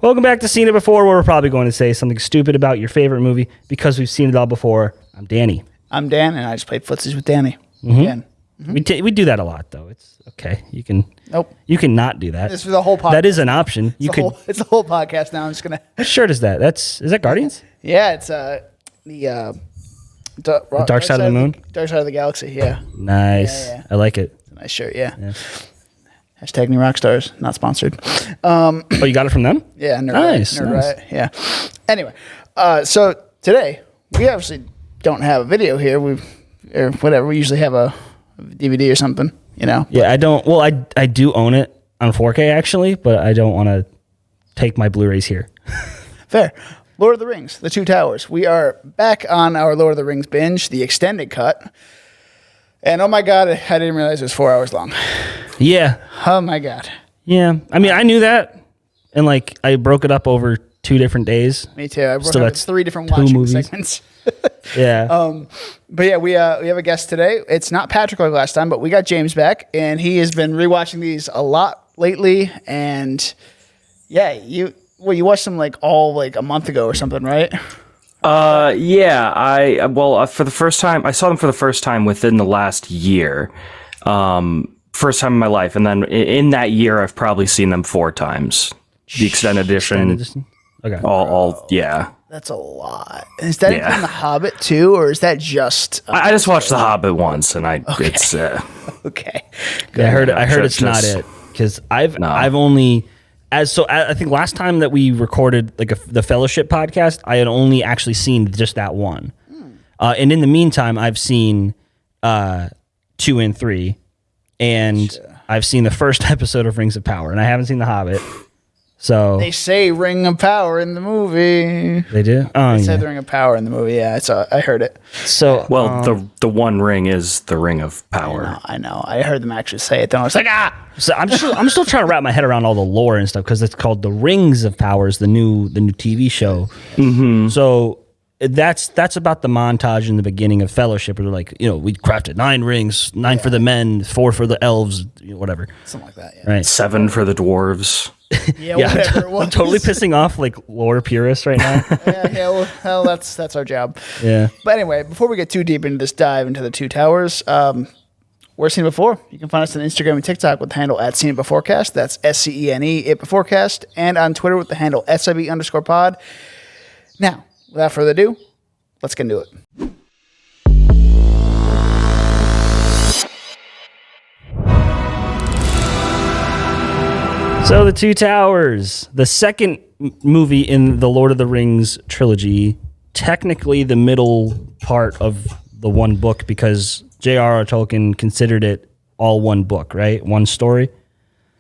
Welcome back to Seen It Before, where we're probably going to say something stupid about your favorite movie because we've seen it all before. I'm Danny. I'm Dan, and I just played footsies with Danny. Dan. We do that a lot, though. It's okay. You can. Nope. You can not do that. This is the whole podcast. That is an option. It's the whole podcast now. I'm just gonna. What shirt is that? Is that Guardians? Yeah, it's Dark Side of the Moon. Dark Side of the Galaxy. Yeah. Nice. Yeah. I like it. It's a nice shirt. Yeah. Hashtag New Rockstars. Not sponsored. Oh, you got it from them? Yeah. Nice. Right. Yeah. Anyway, so today we obviously don't have a video here. Or whatever. We usually have a DVD or something. You know. Yeah, I don't. Well, I do own it on 4K actually, but I don't want to take my Blu-rays here. Fair. Lord of the Rings, The Two Towers. We are back on our Lord of the Rings binge, the extended cut. And oh my God, I didn't realize it was 4 hours long. Yeah. Oh my God. Yeah. I mean, I knew that, and like I broke it up over 2 different days. Me too. I broke So up that's 3 different 2 watching movies. segments. Yeah. But yeah, we have a guest today. It's not Patrick like last time, but we got James back, and he has been rewatching these a lot lately. And yeah, you watched them like a month ago or something, right? Yeah. For the first time, I saw them for the first time within the last year. First time in my life, and then in that year, I've probably seen them 4 times. The extended edition. Okay. All yeah. That's a lot. Is that including The Hobbit too, or is that just? I just watched The Hobbit once, and it's Okay. Yeah, I heard it's not it, because I've only I think last time that we recorded like the Fellowship podcast, I had only actually seen just that one, and in the meantime, I've seen 2 and 3, and I've seen the first episode of Rings of Power, and I haven't seen The Hobbit. So they say Ring of Power in the movie. They do? Oh, They said the Ring of Power in the movie. Yeah, I heard it. So the one ring is the Ring of Power. I know. I heard them actually say it. Then I was like, So I'm still trying to wrap my head around all the lore and stuff, because it's called the Rings of Powers, the new TV show. Mm-hmm. So that's about the montage in the beginning of Fellowship, where they're like, we crafted 9 rings, 9 for the men, 4 for the elves, whatever, something like that. Yeah. Right. 7 for the dwarves. Yeah, whatever it was. I'm totally pissing off like lore purists right now. Well, that's our job. Yeah. But anyway, before we get too deep into this dive into the Two Towers, we're Seen It Before. You can find us on Instagram and TikTok with the handle @SeenItBeforecast. That's SCENE It Beforecast, and on Twitter with the handle SIB_pod. Now, without further ado, let's get into it. So The Two Towers, the second movie in the Lord of the Rings trilogy, technically the middle part of the one book, because J.R.R. Tolkien considered it all one book, right? One story.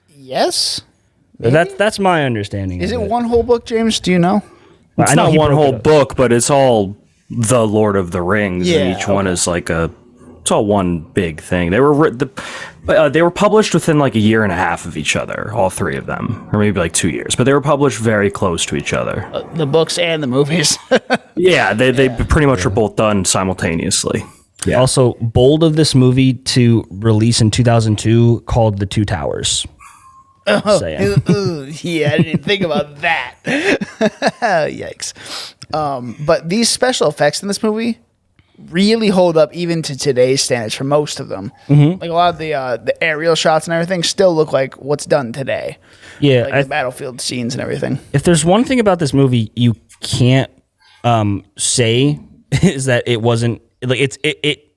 Yes. Maybe? That's my understanding. Is it one whole book, James? Do you know? It's not one whole book, but it's all the Lord of the Rings, and each one is like it's all one big thing. They were published within like a year and a half of each other, all 3 of them, or maybe like 2 years, but they were published very close to each other. The books and the movies. Yeah, they pretty much were both done simultaneously. Yeah. Also, bold of this movie to release in 2002, called The Two Towers. Yeah, I didn't think about that. Yikes. But these special effects in this movie really hold up even to today's standards for most of them. Mm-hmm. Like a lot of the aerial shots and everything still look like what's done today. Yeah, like the battlefield scenes and everything. If there's one thing about this movie you can't say, is that it wasn't like it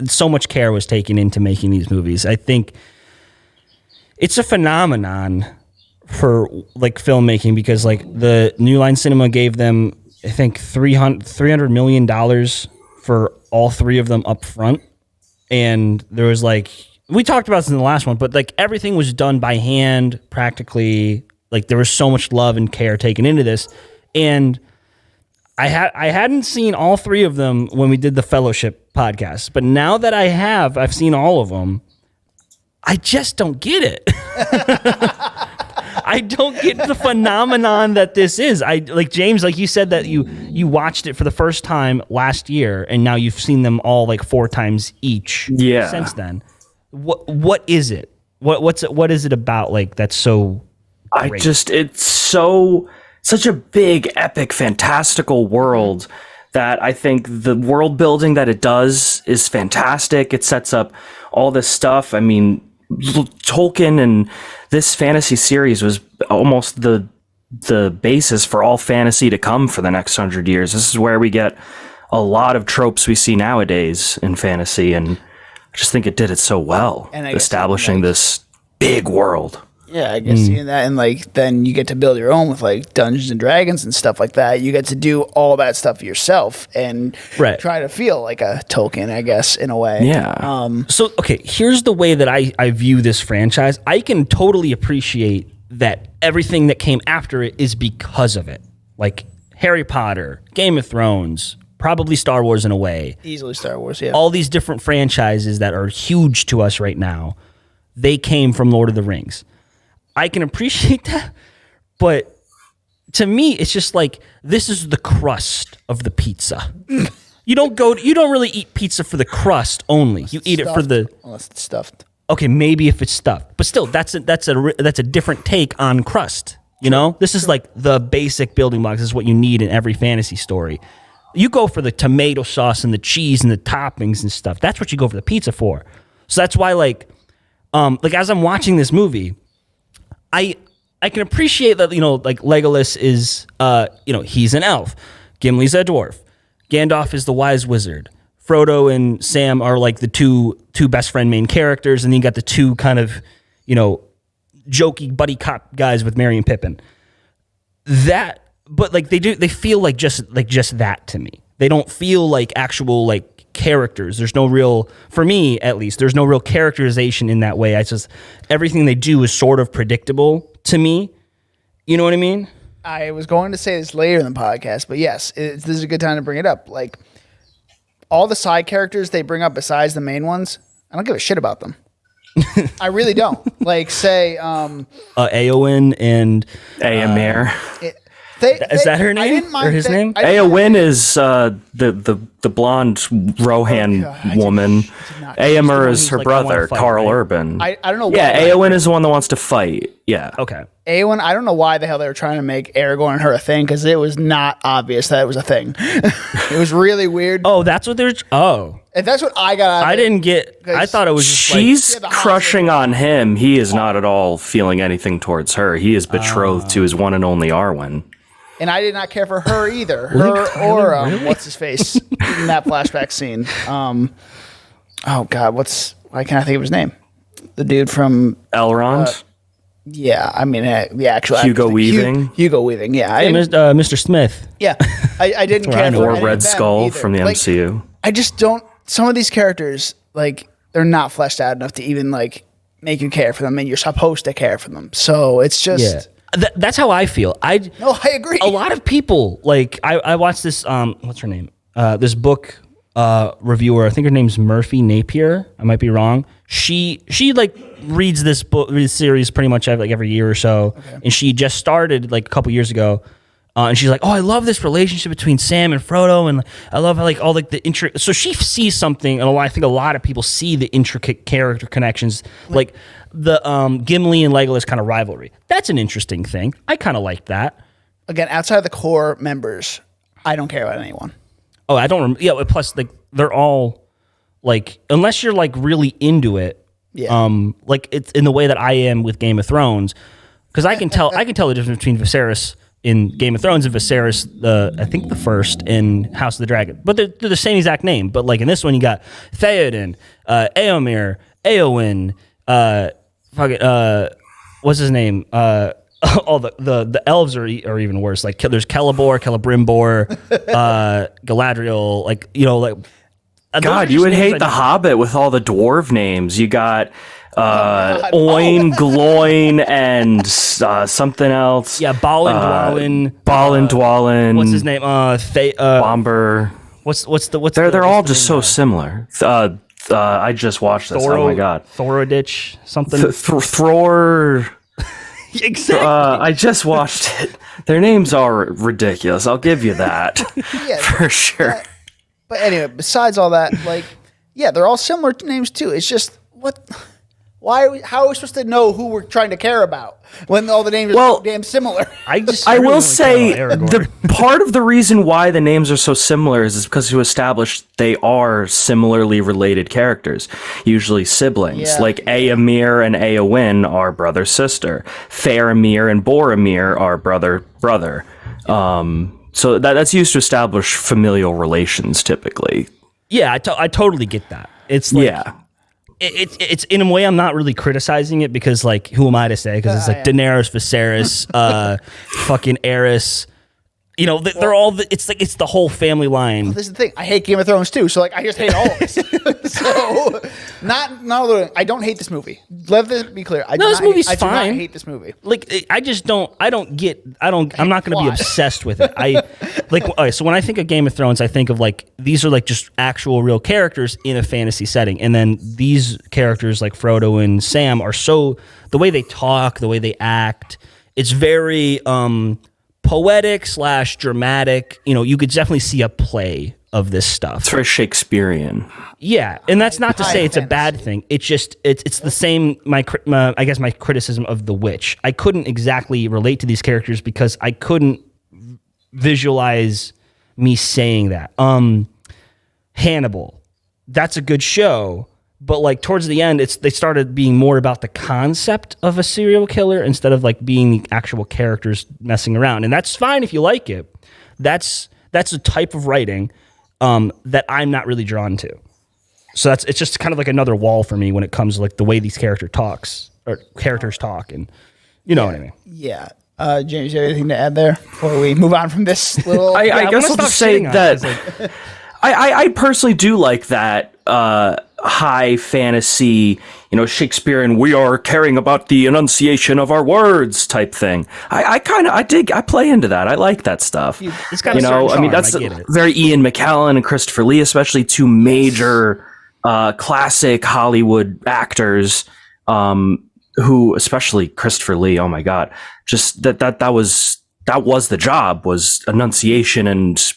so much care was taken into making these movies. I think it's a phenomenon for like filmmaking, because like the New Line Cinema gave them, I think, $300 million for all 3 of them up front. And there was like, we talked about this in the last one, but like everything was done by hand practically. Like there was so much love and care taken into this. And I hadn't seen all 3 of them when we did the Fellowship podcast, but now that I've seen all of them, I just don't get it. I don't get the phenomenon that this is. Like James, like you said that you watched it for the first time last year, and now you've seen them all like 4 times each. Since then. What is it? What is it about like that's so it's such a big, epic, fantastical world that I think the world building that it does is fantastic. It sets up all this stuff. I mean, Tolkien and this fantasy series was almost the basis for all fantasy to come for the next 100 years. This is where we get a lot of tropes we see nowadays in fantasy, and I just think it did it so well, and establishing this big world. Yeah, I guess seeing that, and like then you get to build your own with like Dungeons and Dragons and stuff like that. You get to do all that stuff yourself and try to feel like a Tolkien, I guess, in a way. Yeah. So, okay, here's the way that I view this franchise. I can totally appreciate that everything that came after it is because of it. Like Harry Potter, Game of Thrones, probably Star Wars in a way. Easily Star Wars, yeah. All these different franchises that are huge to us right now, they came from Lord of the Rings. I can appreciate that, but to me, it's just like, this is the crust of the pizza. You don't really eat pizza for the crust only. You eat it for the... Unless it's stuffed. Okay, maybe if it's stuffed, but still, that's a different take on crust. You know, this is like the basic building blocks. This is what you need in every fantasy story. You go for the tomato sauce and the cheese and the toppings and stuff. That's what you go for the pizza for. So that's why, like as I'm watching this movie, I can appreciate that, like Legolas is, he's an elf. Gimli's a dwarf. Gandalf is the wise wizard. Frodo and Sam are like the two best friend main characters, and then you got the two kind of, jokey buddy cop guys with Merry and Pippin. But like they feel like just that to me. They don't feel like actual like characters. There's no real, for me at least, there's no real characterization in that way. It's just everything they do is sort of predictable to me. You know what I mean? I was going to say this later in the podcast, but yes, this is a good time to bring it up. Like all the side characters they bring up besides the main ones, I don't give a shit about them. I really don't. Like say Éowyn and Éomer. Is that her name or his name? Éowyn is the blonde Rohan woman. Éomer is her brother, Carl Urban. I don't know why. Yeah, Éowyn is the one that wants to fight. Yeah. Okay. Éowyn, I don't know why the hell they were trying to make Aragorn and her a thing, because it was not obvious that it was a thing. It was really weird. Oh, that's what they're... Oh. And that's what I got out of it. I didn't get... I thought it was just she's crushing on him. He is not at all feeling anything towards her. He is betrothed to his one and only Arwen. And I did not care for her either. Her or what's his face in that flashback scene. Oh God, why can't I think of his name? The dude from Elrond. Yeah, I mean the actual Hugo Weaving. Hugo Weaving. Yeah, Mr. Smith. Yeah, I didn't care for or Red Skull from the MCU. I just don't. Some of these characters, like, they're not fleshed out enough to even like make you care for them, and you're supposed to care for them. So it's just. Yeah. That's how I feel. I agree. A lot of people, like, I watched this, what's her name? This book reviewer, I think her name's Murphy Napier. I might be wrong. She like reads this series pretty much every year or so. Okay. And she just started like a couple years ago. And she's like, oh, I love this relationship between Sam and Frodo. And I love like all like the intricate. So she sees something, and I think a lot of people see the intricate character connections, like the Gimli and Legolas kind of rivalry. That's an interesting thing. I kind of like that. Again, outside of the core members, I don't care about anyone. Oh, I don't. Yeah. Plus, like they're all like, unless you're like really into it. Yeah. Like it's in the way that I am with Game of Thrones, because I can tell the difference between Viserys in Game of Thrones and Viserys, I think the first in House of the Dragon, but they're the same exact name. But like in this one, you got Theoden, Éomer, Éowyn, what's his name? All the elves are even worse. Like there's Celebrimbor, Galadriel. Like God, you would hate the Hobbit with all the dwarf names. You got Oin, Gloin, and something else. Yeah, Balin Dwalin. What's his name? Bomber. What's They're all just so similar. I just watched this. Oh my God. Thoroditch, something. Thror. Exactly. I just watched it. Their names are ridiculous. I'll give you that. Yeah, for sure. But anyway, besides all that, like, yeah, they're all similar names too. It's just what How are we supposed to know who we're trying to care about when all the names are so damn similar? I will say the part of the reason why the names are so similar is because to establish they are similarly related characters, usually siblings. Yeah. Like Éomer and Éowyn are brother sister. Faramir and Boromir are brother. So that's used to establish familial relations typically. Yeah, I totally get that. It's like, It's in a way I'm not really criticizing it because like who am I to say, because it's like Daenerys, Viserys, fucking Aerys, you know, they're all it's the whole family line. Well, this is the thing, I hate Game of Thrones too, so like I just hate all of this. So I don't hate this movie, let this be clear. This movie's fine. I do not hate this movie. Like I'm not gonna be obsessed with it. So when I think of Game of Thrones, I think of like these are like just actual real characters in a fantasy setting, and then these characters like Frodo and Sam are so, the way they talk, the way they act, it's very poetic / dramatic. You know, you could definitely see a play of this stuff. It's very Shakespearean. Yeah, and that's not to say it's a bad thing. It's just it's the same. I guess my criticism of The Witch. I couldn't exactly relate to these characters because I couldn't visualize me saying that. Hannibal, that's a good show, but like towards the end, they started being more about the concept of a serial killer instead of like being the actual characters messing around. And that's fine if you like it. That's a type of writing that I'm not really drawn to. So it's just kind of like another wall for me when it comes to like the way these characters talk, and you know what I mean. Yeah. James, you have anything to add there before we move on from this little? I guess I'll just say that I personally do like that high fantasy, you know, Shakespearean, we are caring about the enunciation of our words type thing. I play into that. I like that stuff. It's got I mean, that's very Ian McKellen and Christopher Lee, especially two major classic Hollywood actors, who, especially Christopher Lee, oh my God, just that was the job, was enunciation and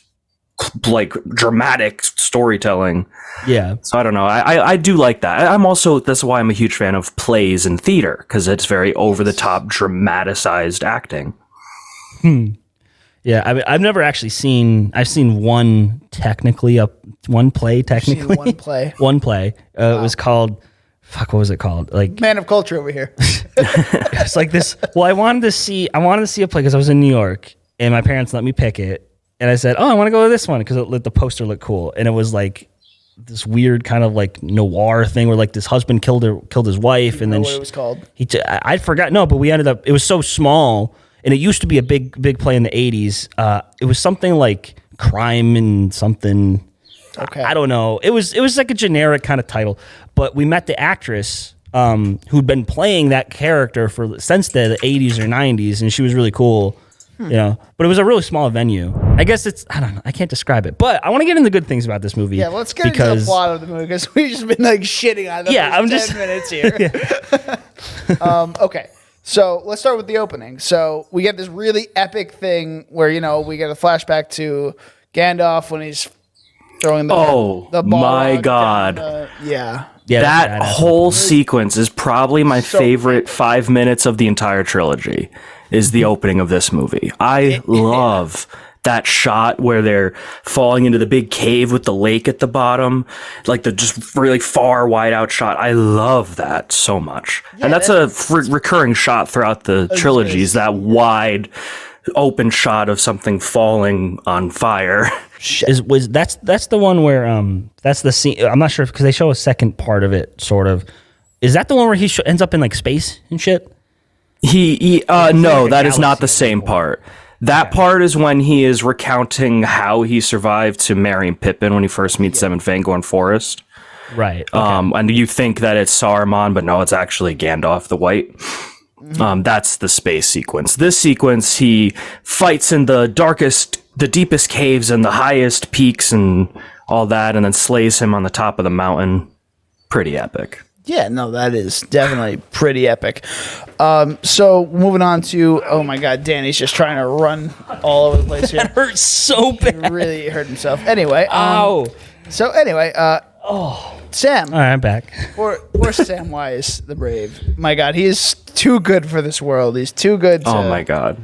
like dramatic storytelling. Yeah. So I don't know. I do like that. That's why I'm a huge fan of plays and theater, because it's very over the top, dramatized acting. Yeah. I mean, I've never actually seen one play. One play. Wow. It was called, what was it called? Like Man of Culture over here. It's like this. Well, I wanted to see a play because I was in New York and my parents let me pick it. And I said, I want to go to this one because the poster looked cool. And it was like this weird kind of like noir thing where like this husband killed his wife. And then what it was called? I forgot. No, but we ended up, it was so small and it used to be a big play in the 80s. It was something like Crime and something. Okay. I don't know. It was like a generic kind of title, but we met the actress who'd been playing that character since the 80s or 90s. And she was really cool. You know, but it was a really small venue. I guess I don't know. I can't describe it, but I want to get into good things about this movie. Yeah, let's get into the plot of the movie because we've just been like shitting on them for 10 minutes here. Okay, so let's start with the opening. So we get this really epic thing where, you know, we get a flashback to Gandalf when he's throwing the ball. My God. Yeah, that whole sequence is probably my favorite 5 minutes of the entire trilogy. Is the opening of this movie. I love that shot where they're falling into the big cave with the lake at the bottom, like the just really far wide out shot. I love that so much. Yeah, and that's a recurring shot throughout the trilogies, that wide open shot of something falling on fire. That's the one where that's the scene. I'm not sure because they show a second part of it sort of. Is that the one where he ends up in like space and shit? No, that is not the same part. That part is when he is recounting how he survived to marrying Pippin when he first meets them in Fangorn Forest. Right. Okay. And you think that it's Saruman, but no, it's actually Gandalf the White. That's the space sequence. This sequence, he fights in the deepest caves and the highest peaks and all that, and then slays him on the top of the mountain. Pretty epic. Yeah, no, that is definitely pretty epic. So moving on to, oh my God, Danny's just trying to run all over the place here. That hurts so bad. He really hurt himself. Anyway. Ow. So anyway, Sam. All right, I'm back. Poor Samwise the Brave. My God, he is too good for this world. He's too good. Oh my God.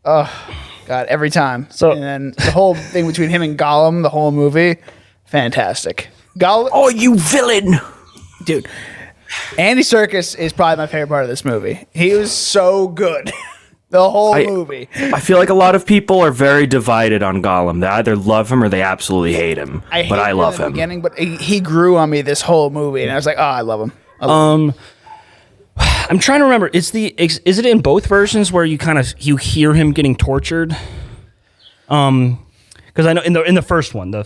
God, every time. So- and then the whole thing between him and Gollum, the whole movie, fantastic. Gollum, Oh, you villain! dude. Andy Serkis is probably my favorite part of this movie. He was so good. The whole movie. I feel like a lot of people are very divided on Gollum. They either love him or they absolutely hate him. But I love him. Beginning, but he grew on me this whole movie, and I was like, oh, I love him. I'm trying to remember. Is it in both versions where you hear him getting tortured? Because I know in the first one, the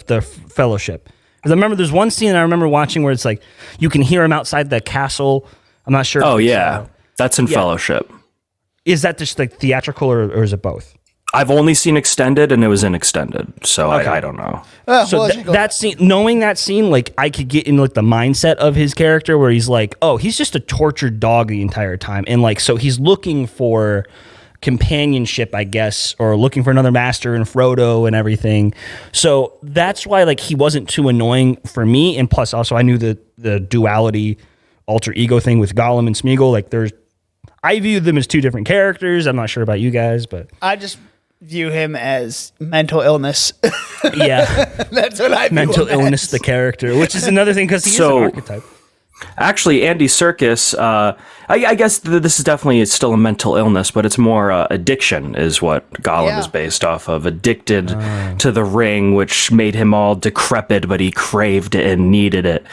Fellowship. Because I remember there's one scene I remember watching where it's like you can hear him outside the castle. I'm not sure. Oh yeah, that's in Fellowship. Is that just like theatrical or is it both? I've only seen extended, and it was in extended, so Okay. I don't know. So that scene, knowing that scene, like I could get in like the mindset of his character where he's like, oh, he's just a tortured dog the entire time, and like so he's looking for companionship, I guess, or looking for another master in Frodo and everything. So that's why like he wasn't too annoying for me, and plus also I knew the duality, alter ego thing with Gollum and Smeagol. Like I viewed them as two different characters. I'm not sure about you guys, but I just view him as mental illness. yeah, That's what I view mental him illness, as. the character, which is another thing because he's an archetype. Actually, Andy Serkis, I guess this is definitely still a mental illness, but it's more addiction is what Gollum is based off of. Addicted to the ring, which made him all decrepit, but he craved it and needed it.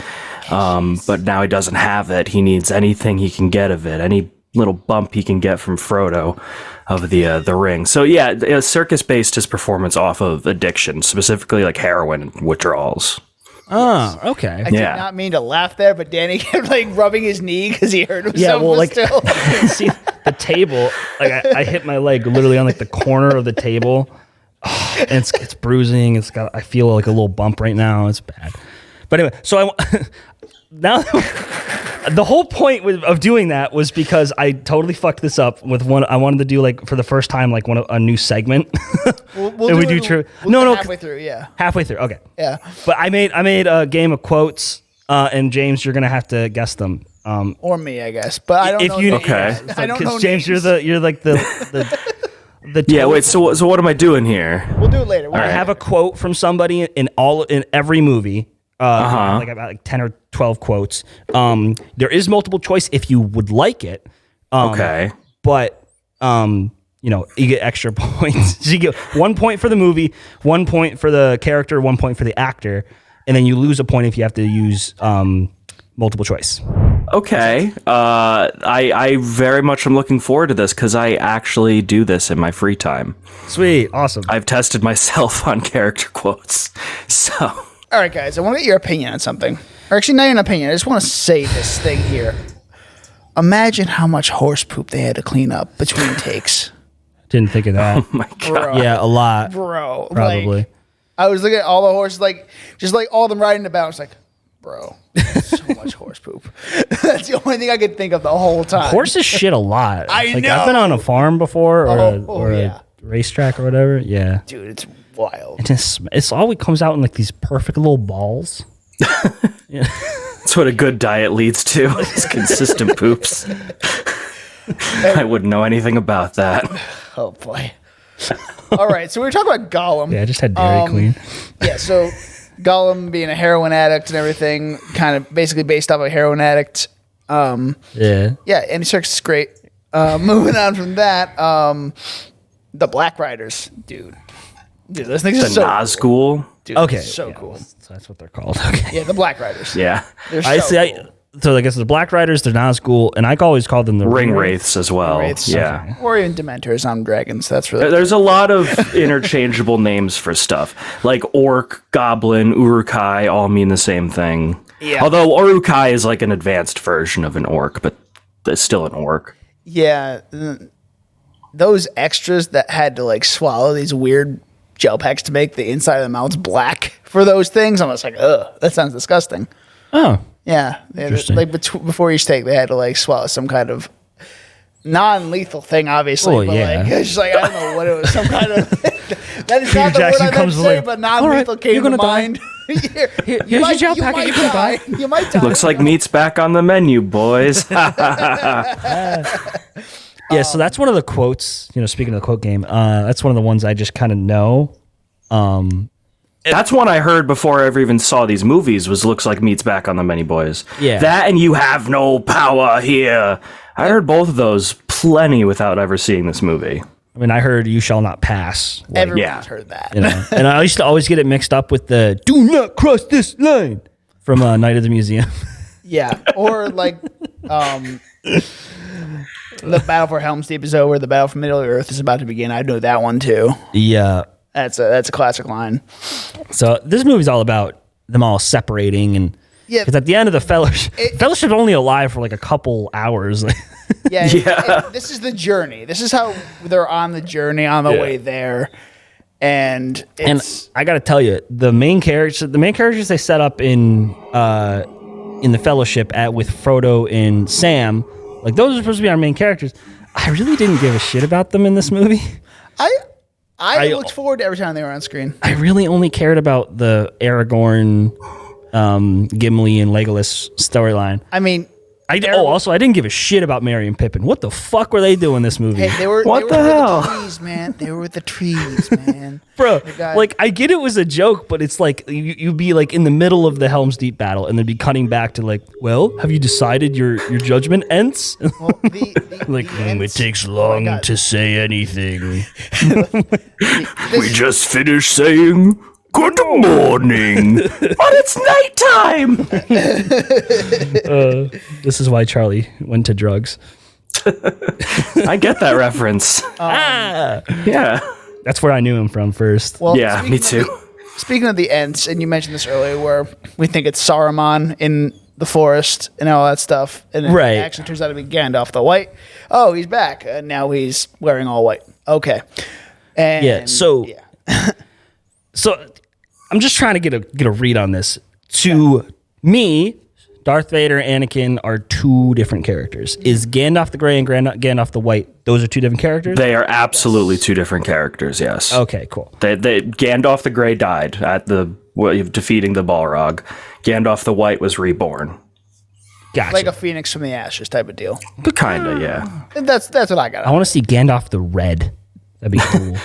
But now he doesn't have it. He needs anything he can get of it, any little bump he can get from Frodo of the ring. So yeah, Serkis based his performance off of addiction, specifically like heroin and withdrawals. Oh, okay. I did not mean to laugh there, but Danny kept like rubbing his knee because he hurt himself. Yeah, well, like still. see the table. Like I hit my leg literally on like the corner of the table, and it's bruising. I feel like a little bump right now. It's bad. But anyway, so now the whole point of doing that was because I totally fucked this up with one. I wanted to do like for the first time like a new segment. We'll no, halfway through. Yeah, halfway through. Okay. yeah. But I made a game of quotes, and James, you're gonna have to guess them. Or me, I guess. But I don't know. Names. Okay. I don't know. Because James, names. you're like the Yeah, wait. So what am I doing here? We'll do it later. I have a quote from somebody in every movie. Like about like 10 or 12 quotes. There is multiple choice if you would like it. Okay. But you get extra points. So you get 1 point for the movie, 1 point for the character, 1 point for the actor, and then you lose a point if you have to use multiple choice. Okay. I very much am looking forward to this because I actually do this in my free time. Sweet, awesome. I've tested myself on character quotes. So, All right, guys. I want to get your opinion on something. Or actually, not an opinion. I just want to say this thing here. Imagine how much horse poop they had to clean up between takes. Didn't think of that. oh my God. Bro. Yeah, a lot. Bro. Probably. Like, I was looking at all the horses, like, just like all of them riding about. I was like, bro, so much horse poop. That's the only thing I could think of the whole time. Horses shit a lot. I know. I've been on a farm before or yeah. a racetrack or whatever. Yeah. Dude, it's wild. It's always comes out in like these perfect little balls. Yeah. That's what a good diet leads to. Is consistent poops. I wouldn't know anything about that. Oh, boy. All right, so we were talking about Gollum. Yeah, I just had Dairy Queen. Yeah, so Gollum being a heroin addict and everything, kind of basically based off a heroin addict. Yeah. Yeah, Andy Serkis is great. Moving on from that, the Black Riders, dude, those things are The so Nazgul. cool. Dude, Okay. so yeah, cool. So that's what they're called. Okay. Yeah, the Black Riders. Yeah. They're I so see. cool. So I guess the Black Riders, they're Nazgul, and I always call them the Ring Wraiths as well. Wraiths. Yeah. Or even Dementors on dragons. That's really There's a lot of interchangeable names for stuff. Like Orc, Goblin, Uruk-hai all mean the same thing. Yeah. Although Uruk-hai is like an advanced version of an Orc, but it's still an Orc. Yeah, those extras that had to like swallow these weird gel packs to make the inside of the mouths black for those things. I'm just like, ugh, that sounds disgusting. Oh. Yeah, they had to, Interesting. like before each take, they had to like swallow some kind of non-lethal thing, obviously. Oh, but yeah. like, it's just like I don't know what it was. Some kind of that is Peter not the Jackson word I meant comes to say, like, but non-lethal "All right, came you're to gonna die." mind. Here's your gel packet. You can buy. You might die. Looks like meat's back on the menu, boys. Yeah, so that's one of the quotes. Speaking of the quote game, that's one of the ones I just kind of know. That's one I heard before I ever even saw these movies. Looks like meat's back on the menu, boys. Yeah, that and you have no power here. I heard both of those plenty without ever seeing this movie. I mean, I heard "You shall not pass." Everyone's heard that. And I used to always get it mixed up with the "Do not cross this line" from Night of the Museum. Yeah, or like the battle for Helm's Deep is over. The battle for Middle Earth is about to begin. I know that one too. Yeah, that's a classic line. So this movie's all about them all separating, and because at the end of the fellowship's only alive for like a couple hours. This is the journey. This is how they're on the journey on the way there, and I got to tell you, the main characters they set up in the fellowship with Frodo and Sam. Like, those are supposed to be our main characters. I really didn't give a shit about them in this movie. I looked forward to every time they were on screen. I really only cared about the Aragorn, Gimli, and Legolas storyline. I mean, also, I didn't give a shit about Merry and Pippin. What the fuck were they doing in this movie? Hey, they were the hell? The trees, man. They were with the trees, man. Bro, like, I get it was a joke, but it's like you'd be like in the middle of the Helm's Deep battle and then be cutting back to like, well, have you decided your judgment ends? Well, it takes long to say anything. We just finished saying good morning, but it's nighttime. This is why Charlie went to drugs. I get that reference. Yeah. That's where I knew him from first. Well, yeah, me too. Speaking of the Ents, and you mentioned this earlier, where we think it's Saruman in the forest and all that stuff, and it actually turns out to be Gandalf the White. Oh, he's back, and now he's wearing all white. Okay. And so I'm just trying to get a read on this. To me, Darth Vader and Anakin are two different characters. Is Gandalf the Grey and Gandalf the White, those are two different characters? They are absolutely two different characters, yes. Okay, cool. Gandalf the Grey died at defeating the Balrog. Gandalf the White was reborn. Gotcha. Like a phoenix from the ashes type of deal. But kinda, yeah. That's what I got. I want to see Gandalf the Red. That'd be cool.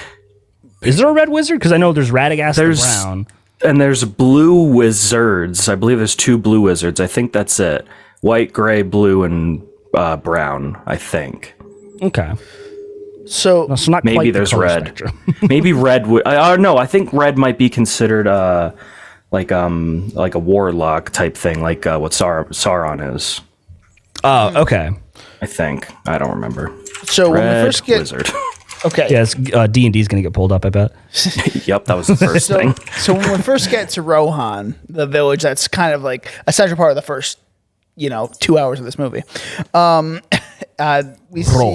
Is there a red wizard? Because I know there's Radagast the Brown. And there's blue wizards. I believe there's two blue wizards. I think that's it. White, gray, blue, and brown, I think. Okay. So not maybe quite there's the red. Maybe red would. No, I think red might be considered like a warlock type thing, like what Sauron is. Oh, okay. I think. I don't remember. So red when we first get wizard. Okay. Yes, D&D's going to get pulled up, I bet. Yep, that was the first thing. So when we first get to Rohan, the village, that's kind of like a central part of the first, 2 hours of this movie. We see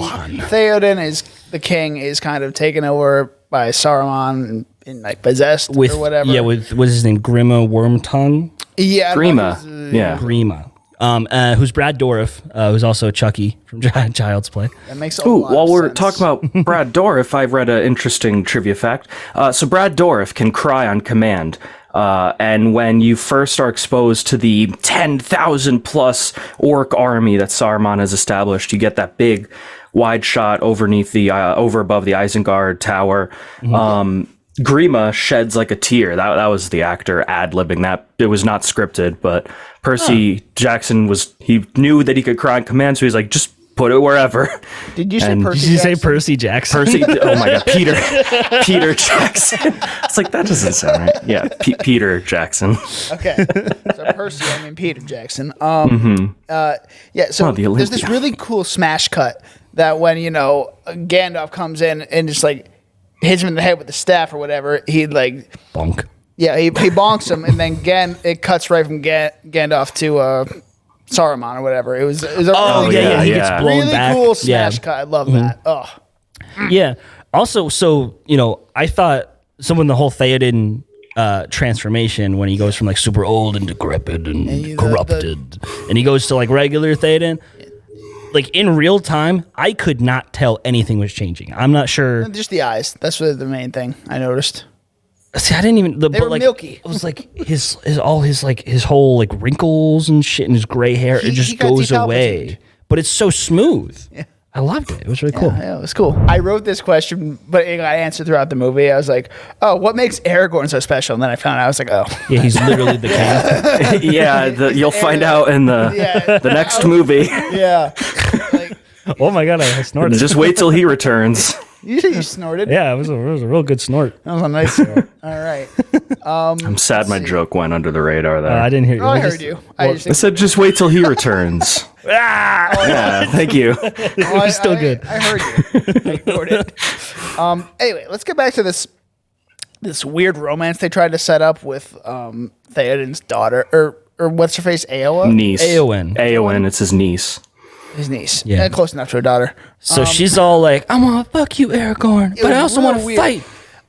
Theoden is the king, is kind of taken over by Saruman and like possessed or whatever. Yeah, what's his name? Grima Wormtongue? Yeah. Grima. Yeah. Grima. Who's Brad Dourif, who's also Chucky from Child's Play. That makes a lot while of we're sense. talking about Brad Dourif, I've read an interesting trivia fact. So Brad Dourif can cry on command. And when you first are exposed to the 10,000 plus orc army that Saruman has established, you get that big wide shot over above the Isengard Tower. Mm-hmm. Grima sheds like a tear. That was the actor ad-libbing that. It was not scripted, but Percy Jackson he knew that he could cry on command, so he's like, just put it wherever. Did you say Percy Did you Jackson? say Percy Jackson? Oh my God, Peter Jackson. It's like, that doesn't sound right. Yeah, Peter Jackson. Okay, so Percy, I mean Peter Jackson. Yeah, so there's this really cool smash cut that when Gandalf comes in and just like hits him in the head with the staff or whatever, he like bonk. Yeah, he bonks him, and then it cuts right from Gandalf to Saruman or whatever. It was a he gets blown really back. cool smash cut. I love that. Oh, yeah. Also, so I thought when the whole Theoden transformation, when he goes from like super old and decrepit and corrupted, and he goes to like regular Theoden. Like in real time, I could not tell anything was changing. I'm not sure. just the eyes. That's really the main thing I noticed. See, I didn't even. They were milky. It was like his whole like wrinkles and shit and his gray hair. It just goes away. But it's so smooth. Yeah. I loved it. It was really cool. Yeah, it was cool. I wrote this question, but it got answered throughout the movie. I was like, "Oh, what makes Aragorn so special?" And then I found out. I was like, "Oh, yeah, he's literally the king." Yeah, you'll find out in the next movie. Yeah. Like, oh my god, I snorted. Just wait till he returns. You snorted. Yeah, it was a real good snort. That was a nice snort. All right. I'm sad my joke went under the radar there. I didn't hear you. Oh, I heard you. I said just wait till he returns. Yeah, thank you. It's still good. I heard you. I ignored it. Anyway, let's get back to this weird romance they tried to set up with Theoden's daughter, or what's her face, Eowa? Niece. Eowyn. Eowyn, it's his niece. His niece. Yeah. Close enough to her daughter. So she's all like, "I want to fuck you, Aragorn, but I also want to fight,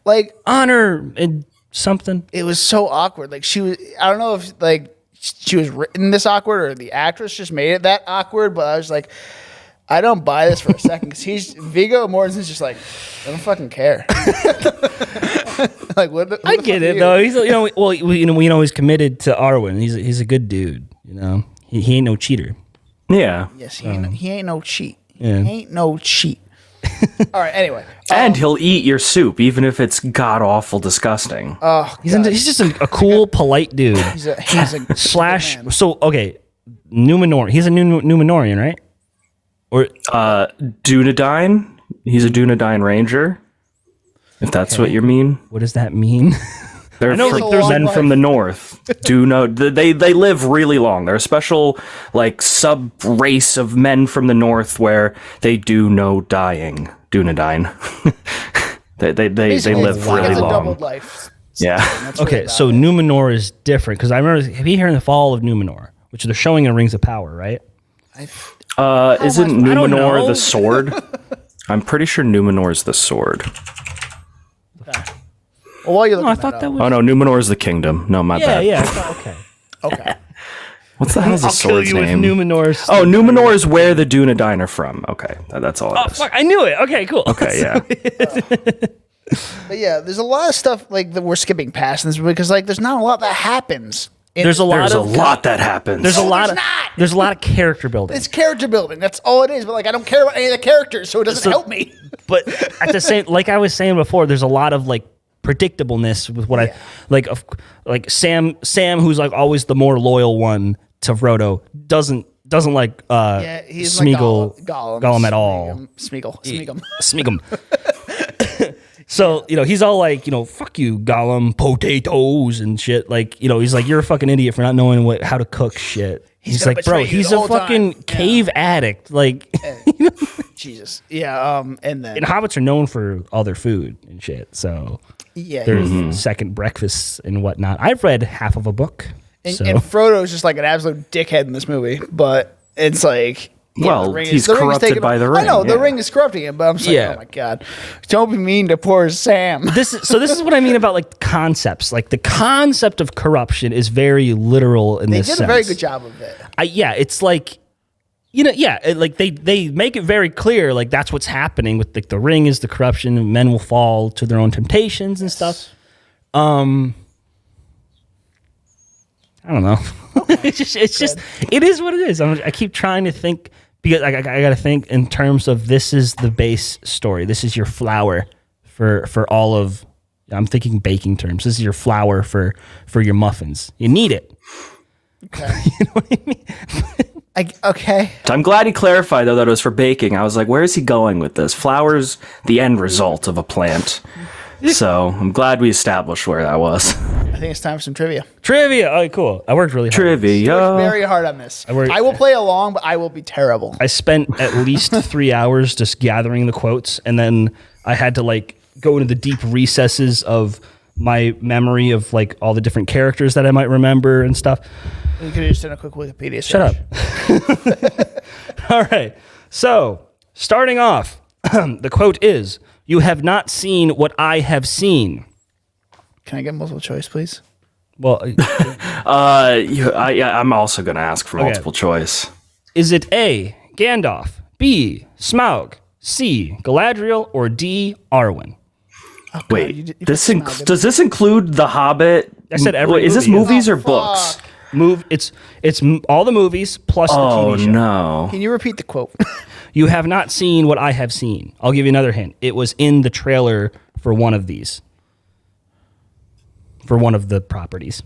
like honor and something." It was so awkward. Like she was. I don't know if like she was written this awkward or the actress just made it that awkward. But I was like, I don't buy this for a second because Viggo Mortensen's just like, I don't fucking care. Like what? I get it though. He's he's committed to Arwen. He's a good dude. You know, he ain't no cheater. Yeah. Yes, he ain't no cheat. Yeah. He ain't no cheat. All right. Anyway, And he'll eat your soup, even if it's god awful disgusting. He's just a cool, polite dude. he's a Slash. man. So okay, Numenor. He's a Numenorian, right? Or Dunedain. He's a Dunedain ranger. If that's what you mean. what does that mean? They're know like it's a long men life. from the north. They live really long. They're a special like sub race of men from the north where they do no dying. Dunedain. they Basically, live it's really a long. doubled life. Yeah. That's really Okay, about so it. Numenor is different because I remember have you heard the Fall of Numenor, which they're showing in Rings of Power, right? Isn't I don't Numenor know. the sword? I'm pretty sure Numenor's the sword. Well, while you're looking I that thought up, that was. Oh no, Numenor's the kingdom. No, my bad. Okay. okay. What's the hell's the I'll kill sword's you with name? Numenor's. Oh, Numenor is where the Dunedain are from. Okay, that's all it Oh is. fuck! I knew it. Okay, cool. Okay, yeah. But yeah, there's a lot of stuff like that we're skipping past in this because like there's not a lot that happens. There's a lot There's a of lot that happens. there's a lot of not. there's a lot of character building. It's character building. That's all it is. But like I don't care about any of the characters, so it doesn't help me. But at the same, like I was saying before, there's a lot of like predictableness with what I like. Sam, who's like always the more loyal one to Frodo, doesn't like He's like Smeagol Gollum at all. Smeagol. Smeagol. So, he's all like, fuck you, Gollum, potatoes and shit. Like, he's like, you're a fucking idiot for not knowing how to cook shit. He's gonna like, bro, betray you he's the a whole fucking time. cave addict. Like, Jesus. Yeah. And then and hobbits are known for all their food and shit. So yeah, there's second breakfasts and whatnot. I've read half of a book. and So Frodo's just like an absolute dickhead in this movie, but it's like. Well, the ring he's the ring corrupted taking- by the I know ring, the yeah. ring is corrupting him, but I'm just like, Yeah. oh my god, don't be mean to poor Sam. this is what I mean about like concepts. Like the concept of corruption is very literal in They this did sense. a very good job of it. It's like, like they make it very clear, like that's what's happening with the ring is the corruption, and men will fall to their own temptations and stuff. I don't know. It's just, it is what it is. I keep trying to think because I got to think in terms of this is the base story. This is your flour for all of. I'm thinking baking terms. This is your flour for your muffins. You need it. Okay. You know what I mean? Okay. I'm glad he clarified though that it was for baking. I was like, where is he going with this? Flour's the end result of a plant. So I'm glad we established where that was. I think it's time for some trivia. Trivia. Oh, cool. I worked really hard. Trivia. Worked very hard on this. I will play along, but I will be terrible. I spent at least 3 hours just gathering the quotes, and then I had to like go into the deep recesses of my memory of like all the different characters that I might remember and stuff. You could have just done a quick Wikipedia Shut search. up. All right. So, starting off, the quote is, "You have not seen what I have seen." Can I get multiple choice, please? Well, I'm also going to ask for multiple choice. is it A, Gandalf, B, Smaug, C, Galadriel, or D, Arwen? God, Wait, you does this include The Hobbit? I said every Is this movie. movies or books? It's all the movies plus the TV show. Oh no! Can you repeat the quote? You have not seen what I have seen. I'll give you another hint. It was in the trailer for one of these. For one of the properties.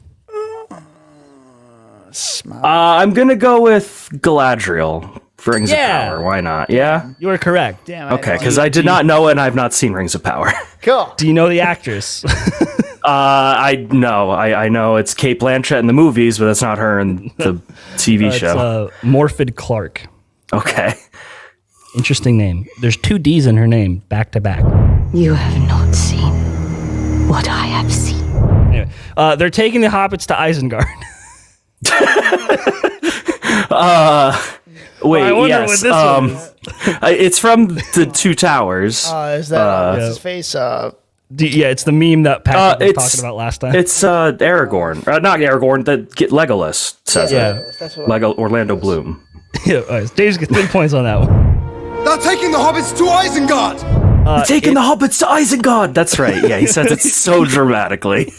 I'm gonna go with Galadriel for Rings of Power. Why not? Yeah. You are correct. Damn. Okay, because I did not know it, and I've not seen Rings of Power. Cool. Do you know the actress? I know. I know it's Kate Blanchett in the movies, but that's not her in the TV show. It's Morfydd Clark. Okay. Interesting name. There's 2 D's in her name, back to back. You have not seen what I have seen. Anyway, they're taking the hobbits to Isengard. Wait, I wonder yes. what this one is. It's from the Two Towers. Is that what's his face? It's the meme that Patrick was talking about last time. It's Aragorn. Not Aragorn, Legolas says it. That's what Orlando Bloom. All right, Dave's got 3 points on that one. They're taking the hobbits to Isengard! Taking the hobbits to Isengard! That's right. Yeah, he says it so dramatically.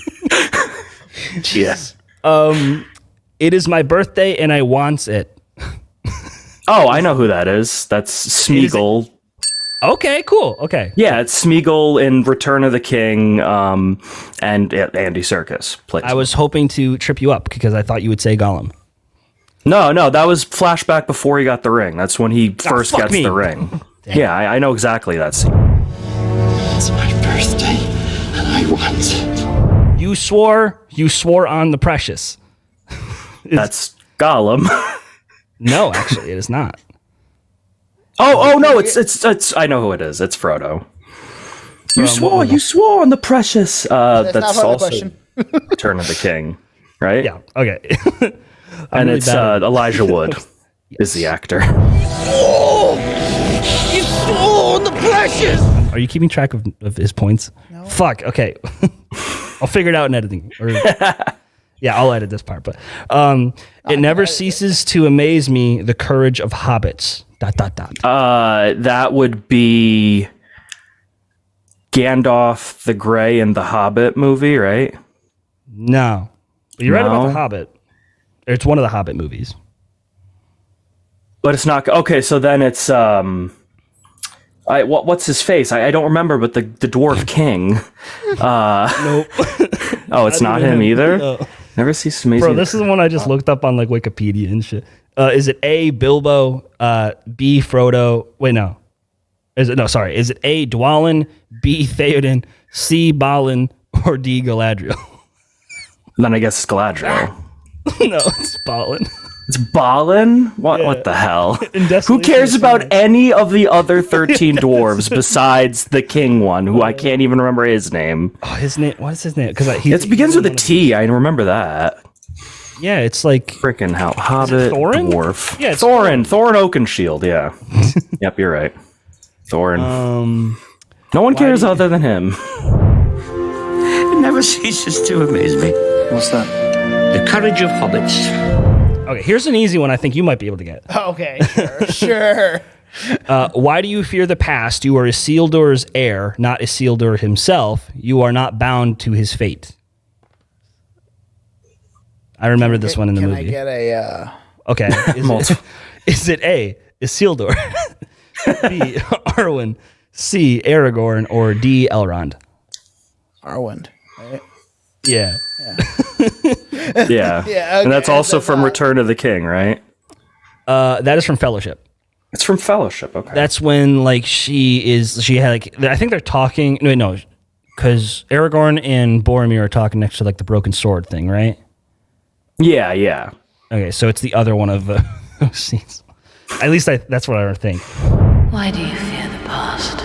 Yes. It is my birthday and I wants it. Oh, I know who that is. That's Smeagol. Okay, cool. Okay. Yeah, it's Smeagol in Return of the King, and Andy Serkis plays. I was hoping to trip you up because I thought you would say Gollum. No, that was flashback before he got the ring. That's when he first gets the ring. Yeah, I know exactly that scene. It's my birthday, and I want it. You swore on the precious. That's Gollum. No, actually, it is not. Oh no, it's I know who it is. It's Frodo. You swore on the precious. That's not part of the also question. Return of the King, right? Yeah. Okay. And really it's bad at- Elijah Wood is the actor. You swore on the precious! Are you keeping track of his points? No. Fuck. Okay. I'll figure it out in editing. Yeah, I'll edit this part. But it never ceases to amaze me the courage of hobbits. ... That would be Gandalf the Grey in the Hobbit movie, right? No. But you're right about No? the Hobbit. It's one of the Hobbit movies. But it's not okay. So then it's what's his face? I don't remember, but the Dwarf King. Nope. Oh, it's not him either. No. Never see some amazing. Bro, this is the one I just looked up on like Wikipedia and shit. Is it A, Bilbo, B, Frodo? Wait, no. Is it A, Dwalin, B, Theoden, C, Balin, or D, Galadriel? Then I guess it's Galadriel. No, it's Balin. It's Balin? What the hell? In Who Desolation cares about Sands. any of the other 13 dwarves besides the king one, who I can't even remember his name? Oh, his name. What is his name? Because It begins with a T. I remember that. Yeah, it's like Freaking hell. Hobbit, Thorin? dwarf. Yeah, it's Thorin. Thorin Oakenshield, yeah. Yep, you're right. Thorin. No one cares other than him. It never ceases to amaze me. What's that? The courage of hobbits. okay. Here's an easy one. I think you might be able to get. Okay, sure. Why do you fear the past? You are Isildur's heir, not Isildur himself. You are not bound to his fate. I remember this one in the Can movie. I get a? Okay. Is it A, Isildur, B, Arwen, C, Aragorn, or D, Elrond? Arwen, right? Yeah. Yeah. Yeah, And that's okay, also that's from not- Return of the King, right? That is from Fellowship. It's from Fellowship, okay. That's when like she had like I think they're talking. No, because Aragorn and Boromir are talking next to like the broken sword thing, right? Yeah. Okay, so it's the other one of those scenes. At least that's what I think. Why do you fear the past?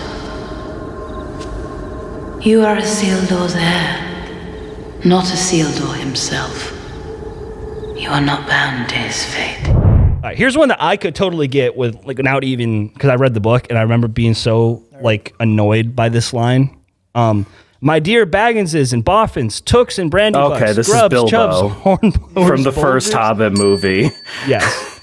You are Isildur's heir, not Isildur himself. You are not bound to his fate. All right, here's one that I could totally get with like without even because I read the book and I remember being so like annoyed by this line. My dear Bagginses and Boffins, Tooks and Brandy Okay, Bucks, this Grubs, is Bilbo Chubbs, Hornblowers, from the first Bulgers. Hobbit movie. Yes.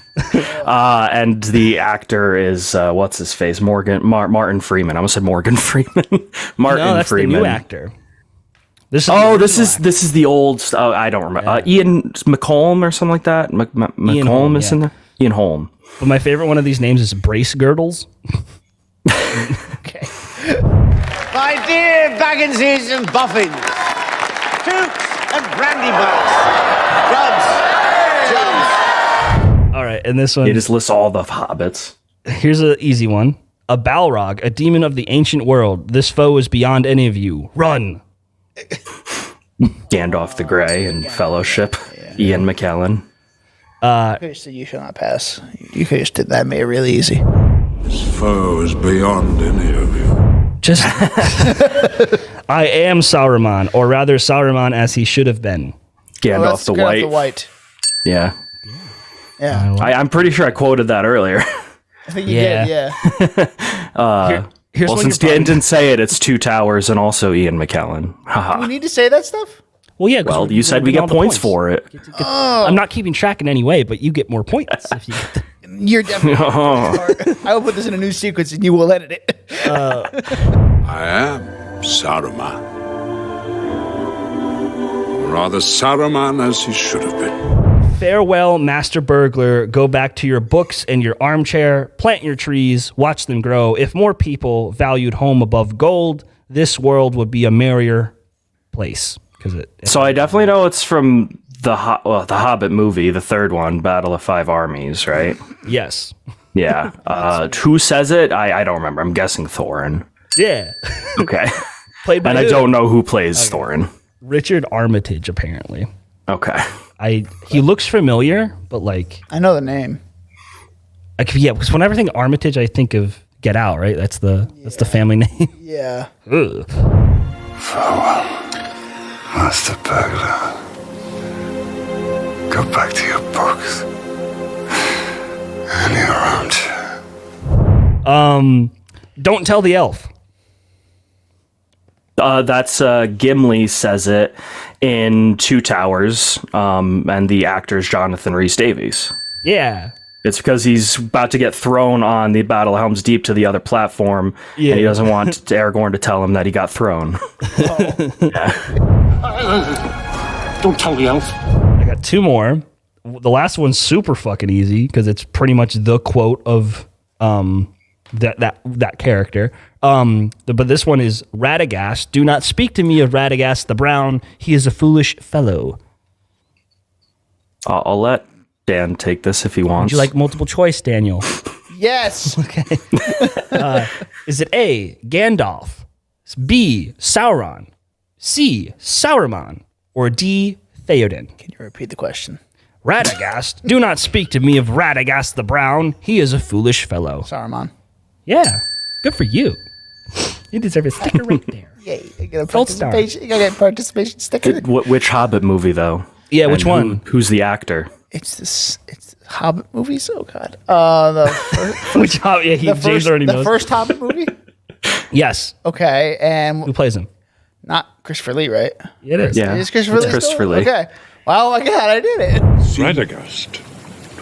And the actor is what's his face? Martin Freeman. I almost said Morgan Freeman. Martin No, that's Freeman. the new actor. This is the old. Oh, I don't remember. Ian McColm or something like that. McColm is in there. Ian Holm. But my favorite one of these names is Brace Girdles. Okay. My dear Bagginses and Boffins, Toots and Brandybucks, Jobs, All right, and this one. He just lists all the hobbits. Here's an easy one. A Balrog, a demon of the ancient world. This foe is beyond any of you. Run. Gandalf the Grey and Fellowship. Ian McKellen. I could have said you shall not pass. You could have just did that, made it really easy. This foe is beyond any of you. Just. I am Sauron, or rather Sauron as he should have been. Gandalf the Gandalf White. the White. Yeah. Yeah. I'm pretty sure I quoted that earlier. I think you did, yeah. Here's Well, one since you're Dan probably- didn't say it, it's Two Towers and also Ian McKellen. We Haha. need to say that stuff? Well, yeah. 'cause Well, we're you said we getting get all the points for it. I'm not keeping track in any way, but you get more points if you get the. You're definitely. I will put this in a new sequence and you will edit it. I am Saruman. Or rather, Saruman as he should have been. Farewell, Master Burglar. Go back to your books and your armchair. Plant your trees. Watch them grow. If more people valued home above gold, this world would be a merrier place. So I definitely know it's from the Hobbit movie, the third one, Battle of Five Armies, right? Yes. Yeah. Who says it? I don't remember. I'm guessing Thorin. Yeah. Okay. Played by And I who? don't know who plays Thorin. Richard Armitage, apparently. Okay. He looks familiar, but like I know the name. because whenever I think Armitage, I think of Get Out, right? That's the family name. Yeah. Ugh. Farewell, Master Burglar. Go back to your books and your armchair. Don't tell the elf. That's Gimli says it in Two Towers, and the actor's Jonathan Rhys-Davies. Yeah. It's because he's about to get thrown on the Battle of Helm's Deep to the other platform, and he doesn't want Aragorn to tell him that he got thrown. don't tell the elf. I got two more. The last one's super fucking easy because it's pretty much the quote of that character. But this one is Radagast. Do not speak to me of Radagast the Brown. He is a foolish fellow. I'll let Dan take this if he wants. Would you like multiple choice, Daniel? Yes. Is it A, Gandalf, B, Sauron, C, Sauron, or D, Theoden? Can you repeat the question? Radagast. Do not speak to me of Radagast the Brown. He is a foolish fellow. Saruman. Yeah. Good for you. You deserve a sticker right there. Yay. You got a Gold star. participation. You got a participation sticker. Which Hobbit movie, though? Yeah, which And one? Who's the actor? It's Hobbit movies. Oh God. The first, Which Hobbit? Yeah, James already the knows. first Hobbit movie. Yes. Okay, and Who plays him? not Christopher Lee, right? It is. Yeah, It is Christopher it's Lee. Christopher still? Lee. Okay. Well, my God, I did it. Radagast.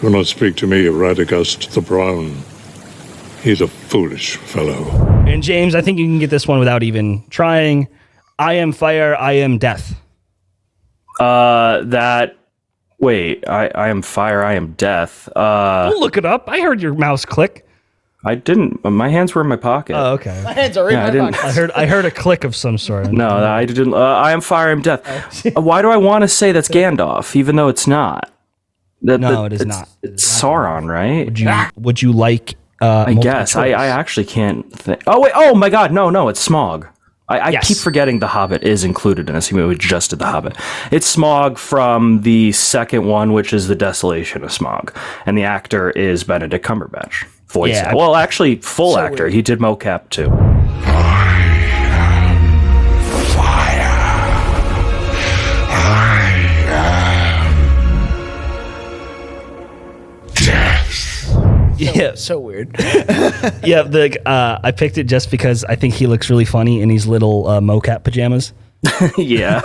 Do not speak to me of Radagast the Brown. He's a foolish fellow. And James, I think you can get this one without even trying. I am fire. I am death. Wait, I am fire, I am death. Don't look it up. I heard your mouse click. I didn't. My hands were in my pocket. Oh, okay. My hands are in Yeah, I my didn't- pocket. I heard a click of some sort. No, I didn't. I am fire, I am death. Why do I want to say that's Gandalf, even though it's not? No, it is it's- not. It's Sauron, right? Would you like? I guess. I actually can't think. Oh wait. Oh my God. No. It's Smaug. I Yes. keep forgetting The Hobbit is included in this. We just did The Hobbit. It's Smaug from the second one, which is The Desolation of Smaug, and the actor is Benedict Cumberbatch. Voice. Yeah. Well, actually, full So actor. weird. He did mocap too. Yeah. So weird. Yeah. I picked it just because I think he looks really funny in these little mocap pajamas. Yeah.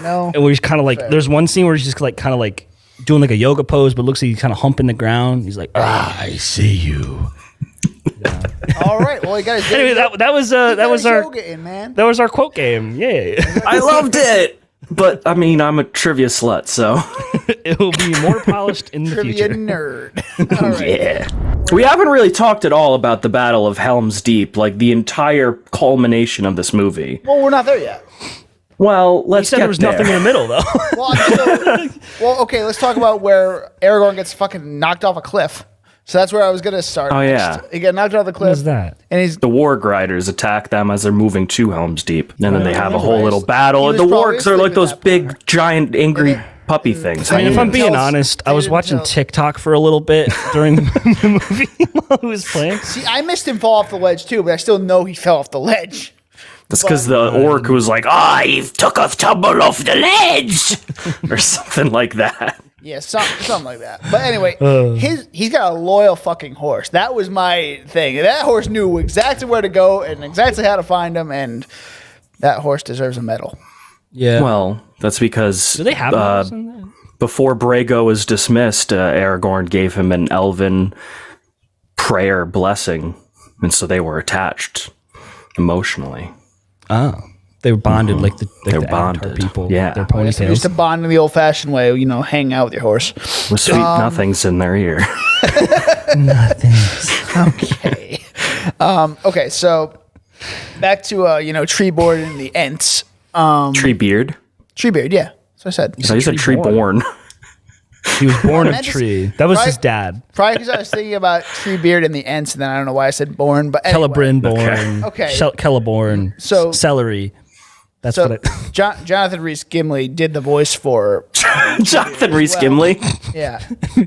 No. And where he's kind of like, there's one scene where he's just like kind of like doing like a yoga pose, but looks like he's kind of humping the ground. He's like, I see you. All right. Well, you guys. Anyway, that was our yoga in, man. that was our quote game. Yeah, I loved it. But I mean, I'm a trivia slut, so it will be more polished in the Trivia future. nerd. All right. yeah. We haven't really talked at all about the Battle of Helm's Deep, like the entire culmination of this movie. Well, we're not there yet. Well, He let's said get there was nothing in the middle though. Well, okay. Let's talk about where Aragorn gets fucking knocked off a cliff. So that's where I was gonna start. Oh, next. yeah. He got knocked off the cliff. What is that? And he's The Warg Riders attack them as they're moving to Helm's Deep, and then they have a whole Right. little battle. He And the was probably Wargs are like asleep at those that big, giant, angry puppy things. I mean, if I'm being tells- honest, I was Hayden watching tells- TikTok for a little bit during the movie while he was playing. See, I missed him fall off the ledge too, but I still know he fell off the ledge. That's because the orc was like, I took a tumble off the ledge, or something like that. Yeah, something like that. But anyway, he's got a loyal fucking horse. That was my thing. That horse knew exactly where to go and exactly how to find him, and that horse deserves a medal. Yeah. Well, that's because do they have those in there? before Brago was dismissed, Aragorn gave him an elven prayer blessing, and so they were attached emotionally. Oh, they were bonded like the They were Avatar bonded. people. Yeah. Their I guess they used to ponytails. bond in the old-fashioned way, hang out with your horse. With sweet nothings in their ear. Okay. Okay, so back to Treeborn and the Ents. Treebeard. Treebeard, yeah. That's what I said. So you said Treeborn. He was born of I just- tree. That was Right. his dad. Probably because I was thinking about Treebeard and the Ents, and then I don't know why I said born, but anyway. Celebrin born. Okay. Celeborn. So- celery. That's So what I. Jonathan Rhys Gimli did the voice for Jonathan Rhys Gimli. yeah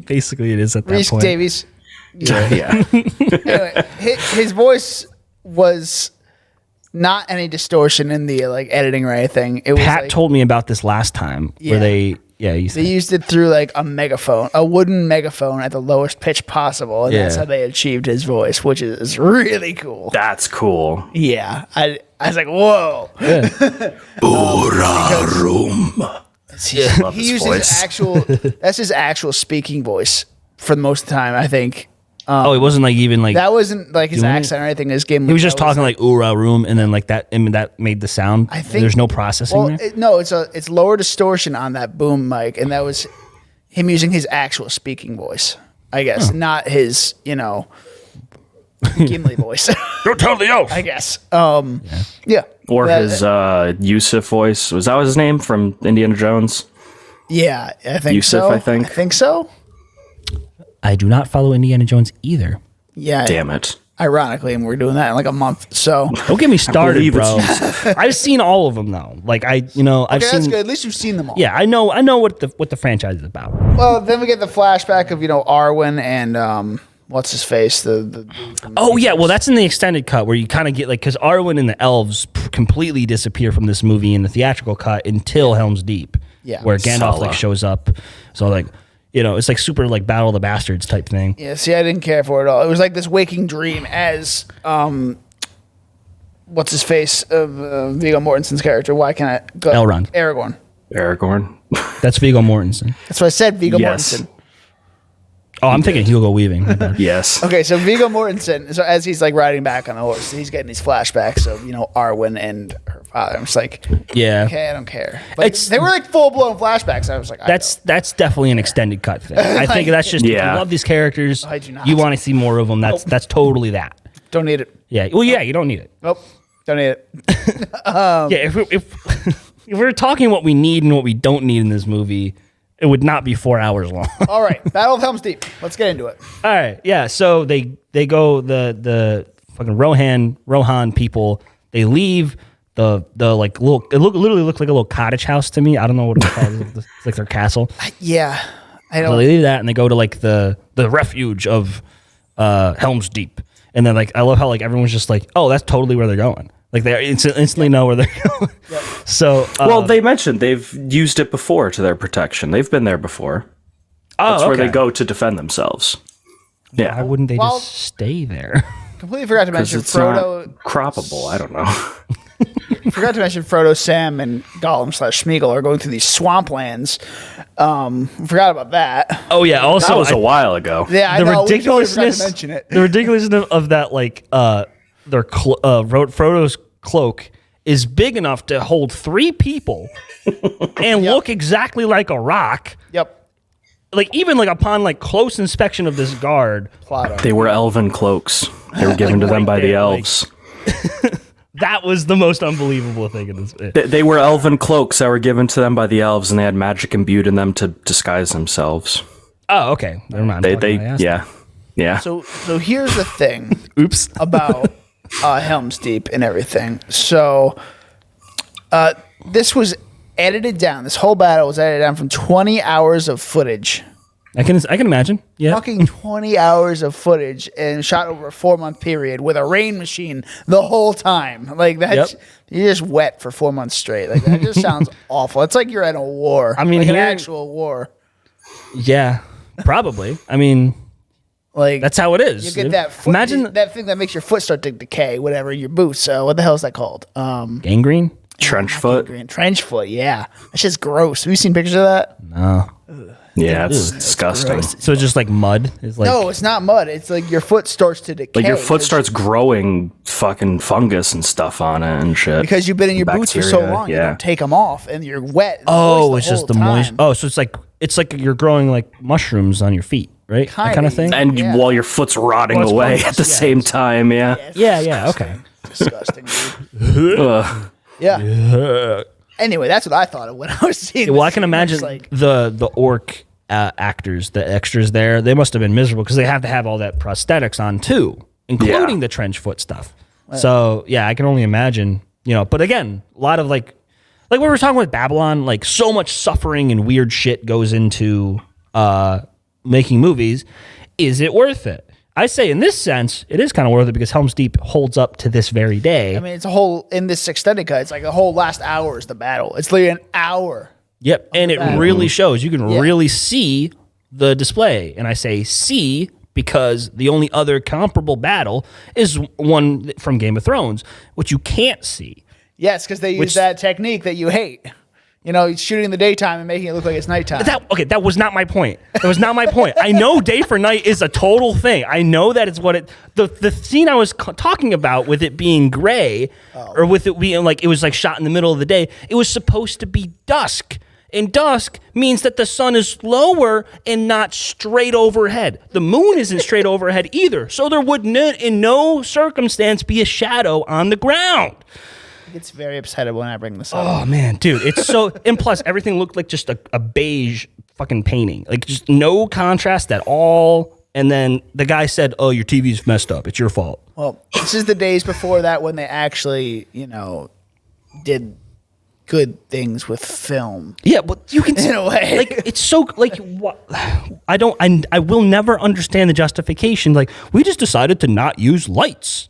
Basically, it is at that Rhys point. Davies. Yeah. Anyway, his voice was not any distortion in the editing or anything. It was Pat like, told me about this last time Yeah. where they. Yeah, he they said, used it through a megaphone, a wooden megaphone at the lowest pitch possible, and that's Yeah. how they achieved his voice, which is really cool. That's cool. Yeah, I was like, whoa. Love He his used voice. his actual. That's his actual speaking voice for the most of the time. I think oh, it wasn't even like that wasn't like his You want accent or anything. His Gimli. he was just That talking like "oora room" and then like that, and that made the sound. I think there's no processing Well, there. no, it's lower distortion on that boom mic, and that was him using his actual speaking voice. I guess not his Gimli voice. Don't tell the elf. I guess. Yeah. Or That- his Yusuf voice. Was that his name from Indiana Jones? Yeah, I think Yusuf, so. I think. I think so. I do not follow Indiana Jones either. Yeah. Damn it. Ironically, and we're doing that in like a month. So Don't get me started, believe bro. it's I've seen all of them though. Like I've okay, seen. that's good. At least you've seen them all. Yeah, I know what the franchise is about. Well, then we get the flashback of Arwen and what's his face the Oh yeah, well that's in the extended cut where you kind of get because Arwen and the elves completely disappear from this movie in the theatrical cut until Helm's Deep. Yeah. where Gandalf Sala. shows up. So like it's like super like Battle of the Bastards type thing. Yeah, see, I didn't care for it at all. It was like this waking dream as what's his face of Viggo Mortensen's character. Why can't I go? Elrond. Aragorn. Aragorn. That's Viggo Mortensen. That's what I said. Viggo Yes. Mortensen. Oh, I'm thinking Hugo Weaving. My bad. Yes. Okay, so Viggo Mortensen. So as he's like riding back on the horse, he's getting these flashbacks of Arwen and her father. I'm just like, Yeah. okay, I don't care. But It's- they were like full blown flashbacks. I was like, That's definitely an extended cut thing. I think that's just if Yeah. you love these characters. I do not. You want to see more of them. That's totally that. don't need it. Yeah. Well, yeah, you don't need it. Nope, don't need it. Yeah. If we're talking what we need and what we don't need in this movie, it would not be 4 hours long. All right, Battle of Helm's Deep. Let's get into it. All right. Yeah. So they go the fucking Rohan people. They leave the like little. It literally looked like a little cottage house to me. I don't know what it's called. It's like their castle. Yeah, I So don't. they leave that and they go to like the refuge of Helm's Deep. And then like I love how like everyone's just like, oh, that's totally where they're going. Like they instantly know where they're going. So Well, they mentioned they've used it before to their protection. They've been there before. That's where they go to defend themselves. Why Yeah. wouldn't they Well- just stay there? Completely forgot to Because mention it's Frodo. not croppable. I don't know. Forgot to mention Frodo, Sam, and Gollum / Smeagol are going through these swamplands. Forgot about that. Oh yeah. Also, That was a while ago. Yeah, I the know. We totally forgot ridiculousness. to mention it. The ridiculousness of that, like, Frodo's cloak is big enough to hold 3 people and look exactly like a rock. Yep. Like, even like upon like close inspection of this guard, They were elven cloaks. They were given to them by the there, like- elves. that was the most unbelievable thing in this. They were elven cloaks that were given to them by the elves, and they had magic imbued in them to disguise themselves. Oh, okay. Never mind. Yeah. So here's the thing. Oops. About Helm's Deep and everything. So this was edited down. This whole battle was edited down from 20 hours of footage. I can imagine. Yeah. Fucking 20 hours of footage and shot over a 4-month period with a rain machine the whole time. Like that's you're just wet for 4 months straight. Like that just sounds awful. It's like you're at a war. I mean, like an here- actual war. Yeah. Probably. I mean, Like that's how it is. you get that foot, Imagine that thing that makes your foot start to decay, whatever, your boots. What the hell is that called? gangrene. Trench foot. Green trench foot, yeah. That's just gross. Have you seen pictures of that? No. Yeah, it's disgusting. So it's just like mud. It's like No, it's not mud. It's like your foot starts to decay. Like your foot because- starts growing fucking fungus and stuff on it and shit. because you've been in your boots for so Bacteria, long. You yeah. don't take them off, and you're wet. and Oh, moist it's just the whole moist. time. Oh, so it's like you're growing like mushrooms on your feet, right? That kind Kinda, of thing. And Yeah. while your foot's rotting Well, it's away fungus, at the yeah. same time, yeah. Yeah. Okay. Disgusting, dude. Ugh. Yeah. Anyway, that's what I thought of when I was seeing. Well, this I can scene. imagine It's like, the orc actors, the extras there. They must have been miserable because they have to have all that prosthetics on too, including Yeah. the trench foot stuff. So yeah, I can only imagine. But again, a lot of like we were talking with Babylon, like so much suffering and weird shit goes into making movies. Is it worth it? I say in this sense, it is kind of worth it because Helm's Deep holds up to this very day. I mean, it's a whole in this extended cut. It's like a whole last hour is the battle. It's literally an hour. Yep, and it battle. really shows. You can Yeah. really see the display, and I say see because the only other comparable battle is one from Game of Thrones, which you can't see. Yes, because they use that technique that you hate. Shooting in the daytime and making it look like it's nighttime. That was not my point. That was not my point. I know day for night is a total thing. I know that it's what it. The scene I was talking about with it being gray, or with it being like it was like shot in the middle of the day. It was supposed to be dusk. And dusk means that the sun is lower and not straight overhead. The moon isn't straight overhead either. So there would in no circumstance be a shadow on the ground. He gets very upset when I bring this up. Oh man, dude, it's so. And plus, everything looked like just a beige fucking painting, like just no contrast at all. And then the guy said, "Oh, your TV's messed up. It's your fault." Well, this is the days before that when they actually, did good things with film. Yeah, but you can In a way. like it's so like what I will never understand the justification. Like we just decided to not use lights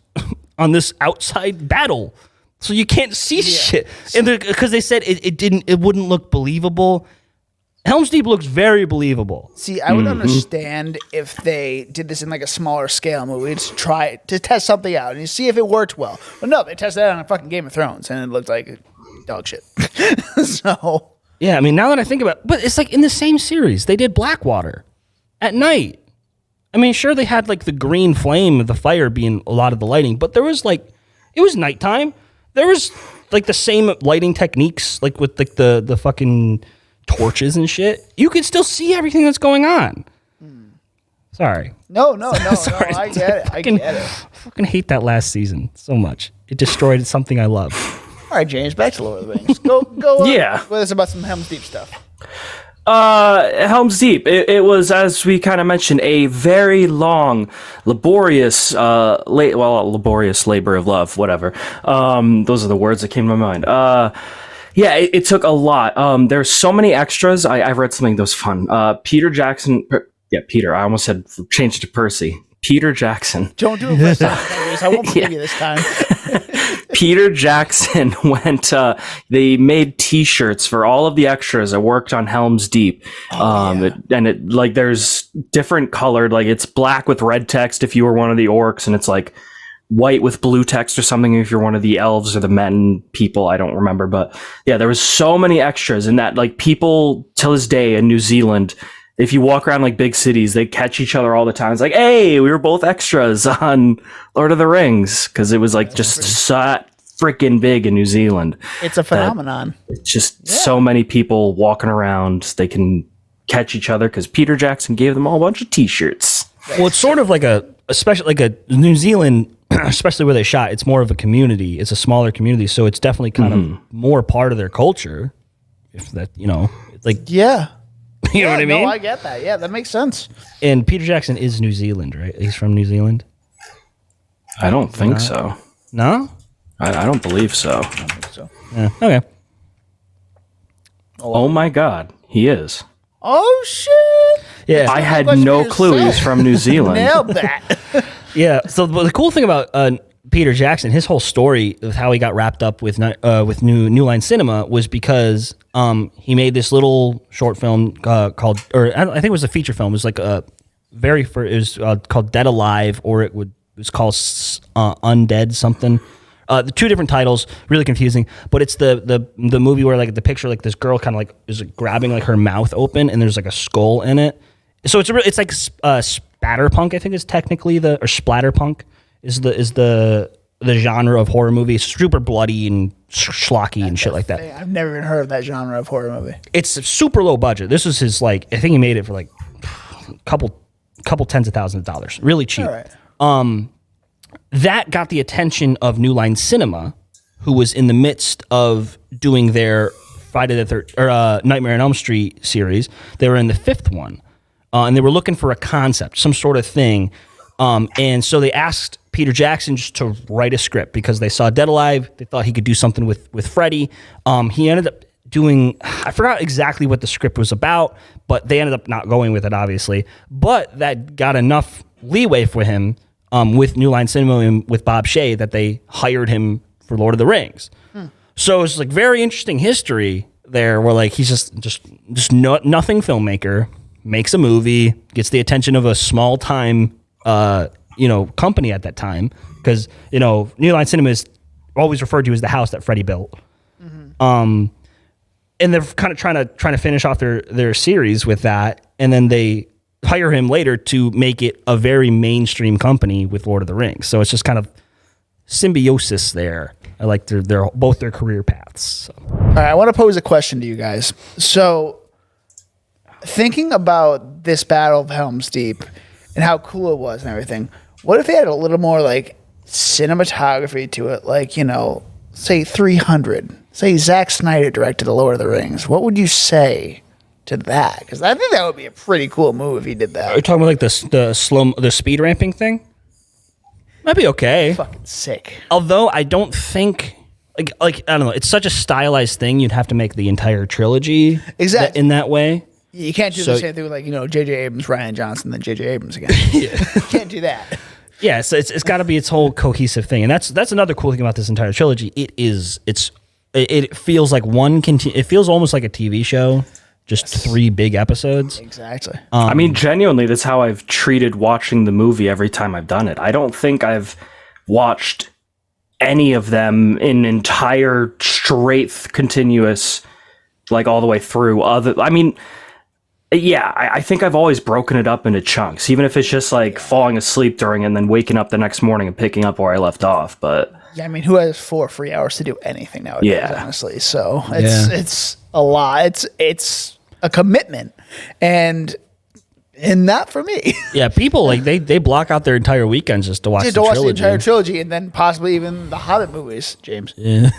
on this outside battle, so you can't see shit. And because they said it wouldn't look believable. Helm's Deep looks very believable. See, I would understand if they did this in like a smaller scale movie to test something out and you see if it worked well. But no, they tested it out on a fucking Game of Thrones and it looked like dog shit. So Yeah, I mean, now that I think about it, but it's like in the same series, they did Blackwater at night. I mean, sure, they had like the green flame of the fire being a lot of the lighting, but there was like, it was nighttime. There was like the same lighting techniques, like with like the fucking torches and shit. You could still see everything that's going on. Sorry. no, Sorry. I get it. I get it. I fucking hate that last season so much. It destroyed something I love. All right, James, back to Lord of the Rings. Go Yeah. with us about some Helm's Deep stuff. Helm's Deep. It was, as we kind of mentioned, a very long, laborious, laborious labor of love. Whatever. Those are the words that came to my mind. Yeah, it took a lot. There's so many extras. I read something that was fun. Peter Jackson. Peter. I almost said change it to Percy. Peter Jackson. Don't do it this time, James. I won't believe you this time. Peter Jackson went. They made T-shirts for all of the extras that worked on Helm's Deep. There's different colored. Like it's black with red text if you were one of the orcs, and it's like white with blue text or something if you're one of the elves or the men people. I don't remember, but yeah, there was so many extras in that. Like people till this day in New Zealand, if you walk around like big cities, they catch each other all the time. It's like, hey, we were both extras on Lord of the Rings, because it was like just so freaking big in New Zealand. It's a phenomenon. It's just so many people walking around. They can catch each other because Peter Jackson gave them all a bunch of T-shirts. Well, it's sort of like especially like a New Zealand, especially where they shot. It's more of a community. It's a smaller community, so it's definitely kind of more part of their culture. If that, like Yeah. you know what I mean? No, I get that. Yeah, that makes sense. And Peter Jackson is New Zealand, right? He's from New Zealand. I don't think so. No. I don't believe so. Yeah. Okay. Oh my God, he is. Oh shit! Yeah. I had Question no for clue he was yourself. from New Zealand. Nailed that. Yeah. So the cool thing about Peter Jackson, his whole story of how he got wrapped up with New Line Cinema was because he made this little short film called, or I think it was a feature film. It was like it was called Dead Alive, or it was called Undead something. The two different titles, really confusing. But it's the movie where like the picture, like this girl kind of like is grabbing like her mouth open, and there's like a skull in it. So it's like spatterpunk, I think is technically or splatterpunk is the genre of horror movie. It's super bloody and schlocky and shit like that. I've never even heard of that genre of horror movie. It's super low budget. This was his I think he made it for like a couple tens of thousands of dollars. Really cheap. All right. That got the attention of New Line Cinema, who was in the midst of doing their Friday the 13th or Nightmare on Elm Street series. They were in the fifth one, and they were looking for a concept, some sort of thing. And so they asked Peter Jackson just to write a script because they saw Dead Alive. They thought he could do something with Freddy. He ended up doing, I forgot exactly what the script was about, but they ended up not going with it, obviously. But that got enough leeway for him with New Line Cinema and with Bob Shea that they hired him for Lord of the Rings. So it's like very interesting history there where like he's just nothing filmmaker, makes a movie, gets the attention of a small time company at that time, because New Line Cinema is always referred to as the house that Freddy built. And they're kind of trying to finish off their series with that, and then they hire him later to make it a very mainstream company with Lord of the Rings. So it's just kind of symbiosis there. I like their both their career paths. So. All right, I want to pose a question to you guys. So, thinking about this Battle of Helm's Deep and how cool it was and everything, what if they had a little more like cinematography to it? Like, say 300. Say Zack Snyder directed The Lord of the Rings. What would you say to that? Because I think that would be a pretty cool move if he did that. Are you talking about like the speed ramping thing? That'd be okay. Fucking sick. Although I don't think like I don't know, it's such a stylized thing. You'd have to make the entire trilogy Exactly in that way. You can't do the same thing with like J.J. Abrams, Ryan Johnson, then J.J. Abrams again. You can't do that. Yeah, so it's got to be its whole cohesive thing, and that's another cool thing about this entire trilogy. It feels like it feels almost like a TV show, just 3 big episodes. Exactly. I mean, genuinely, that's how I've treated watching the movie every time I've done it. I don't think I've watched any of them in entire straight continuous, like all the way through. I think I've always broken it up into chunks, even if it's just like falling asleep during it and then waking up the next morning and picking up where I left off. But yeah, I mean, who has 4 free hours to do anything nowadays? Yeah. Honestly, so it's a lot. It's a commitment, and not for me. Yeah, people like they block out their entire weekends just to watch the watch the trilogy. entire trilogy, and then possibly even the Hobbit movies. James, Yeah.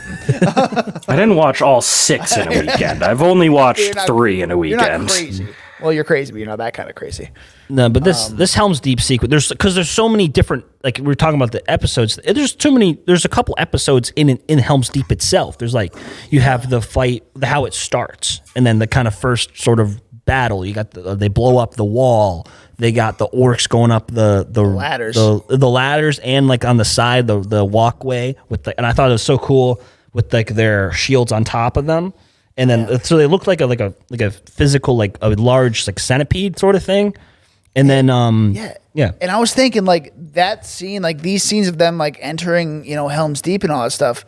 I didn't watch all 6 in a weekend. I've only watched 3 in a you're not weekend. crazy. Well, you're crazy, but you're not that kind of crazy. No, but this Helm's Deep sequence, there's so many different, like we were talking about the episodes. There's a couple episodes in Helm's Deep itself. There's like you have the fight, how it starts, and then the kind of first sort of battle. You got they blow up the wall. They got the orcs going up the ladders, the ladders, and like on the side the walkway and I thought it was so cool with like their shields on top of them. And then so they looked like a physical, like a large like centipede sort of thing. And then yeah. And I was thinking like that scene, like these scenes of them like entering, Helm's Deep and all that stuff,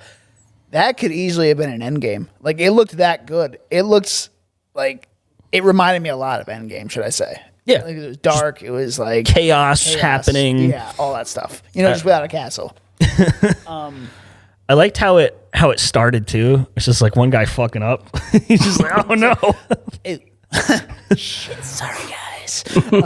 that could easily have been an Endgame. Like it looked that good. It looks like it reminded me a lot of Endgame, should I say? Yeah. Like it was dark. It was like chaos happening. Yeah, all that stuff. Just without a castle. I liked how it started too. It's just like one guy fucking up. He's just like, oh no. Shit, sorry guys. You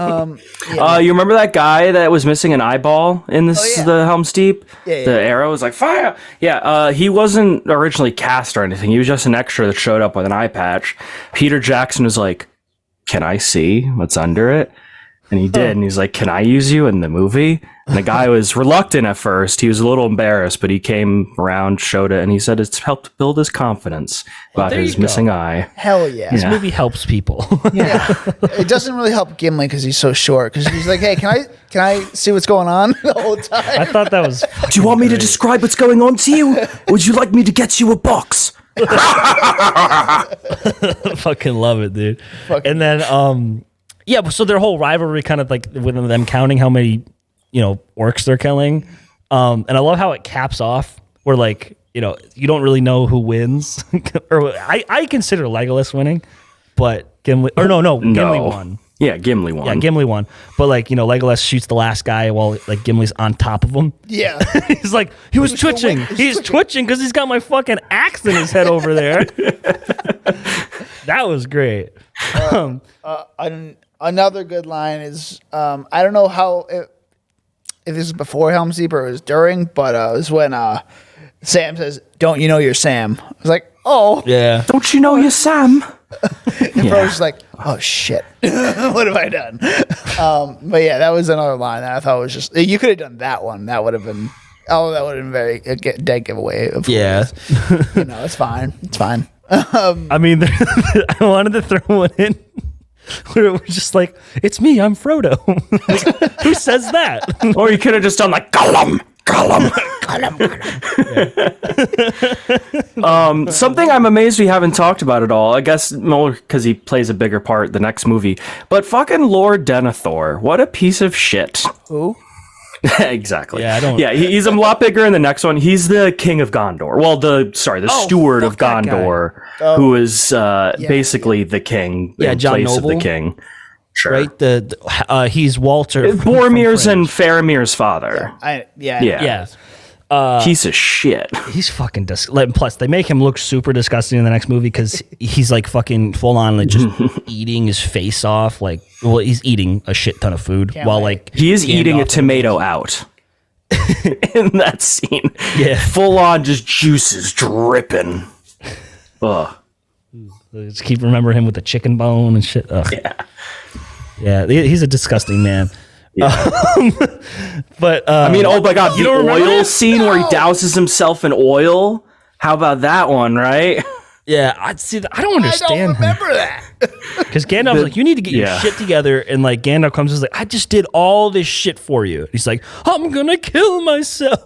remember that guy that was missing an eyeball in the Helm's Deep? Yeah. The arrow was like fire. Yeah, he wasn't originally cast or anything. He was just an extra that showed up with an eye patch. Peter Jackson was like, "Can I see what's under it?" And he did, and he's like, "Can I use you in the movie?" And the guy was reluctant at first. He was a little embarrassed, but he came around, showed it, and he said it's helped build his confidence about his missing eye. Hell yeah. This movie helps people. Yeah. It doesn't really help Gimli because he's so short. Because he's like, hey, can I see what's going on the whole time? I thought that was. Do you want me to describe what's going on to you? Or would you like me to get you a box? Fucking love it, dude. And then, so their whole rivalry kind of like with them counting how many, orcs they're killing. And I love how it caps off where like, you don't really know who wins. Or I consider Legolas winning, but Gimli, Gimli won. Yeah, Gimli won. Yeah, Gimli won. But like, Legolas shoots the last guy while like Gimli's on top of him. Yeah. He's like, he was twitching. He's twitching because he's got my fucking axe in his head over there. That was great. Another good line is, I don't know if this is before Helm's Deep or it was during, but it was when Sam says, "Don't you know you're Sam?" I was like, "Oh, yeah. Don't you know you're Sam?" And Bro's just like, "Oh shit, what have I done?" But yeah, that was another line that I thought was just you could have done that one. That would have been very dead giveaway. Yeah, it's fine. It's fine. I mean, I wanted to throw one in where it was just like, "It's me, I'm Frodo." Like, who says that? Or you could have just done like Gollum. Something I'm amazed we haven't talked about at all. I guess more because he plays a bigger part the next movie. But fucking Lord Denethor, what a piece of shit. Who? Exactly. Yeah, I don't. Yeah, he's a lot bigger in the next one. He's the king of Gondor. Well, the steward of Gondor, who is basically the king. Yeah, in John place Noble. of the king. Sure. Right. He's Walter. Boromir's and Faramir's father. Yeah. Piece of shit. He's fucking disgusting. Plus, they make him look super disgusting in the next movie because he's like fucking full on, like just eating his face off. Like, well, he's eating a shit ton of food while like he is eating a tomato out in that scene. Yeah, full on, just juices dripping. Ugh. Just keep remembering him with the chicken bone and shit. Ugh. Yeah, he's a disgusting man. Yeah. But I mean, oh my god, the oil scene where he douses himself in oil. How about that one, right? Yeah, I don't understand. I don't remember that. Because Gandalf's like, you need to get your shit together, and like Gandalf comes and is like, I just did all this shit for you. And he's like, I'm gonna kill myself.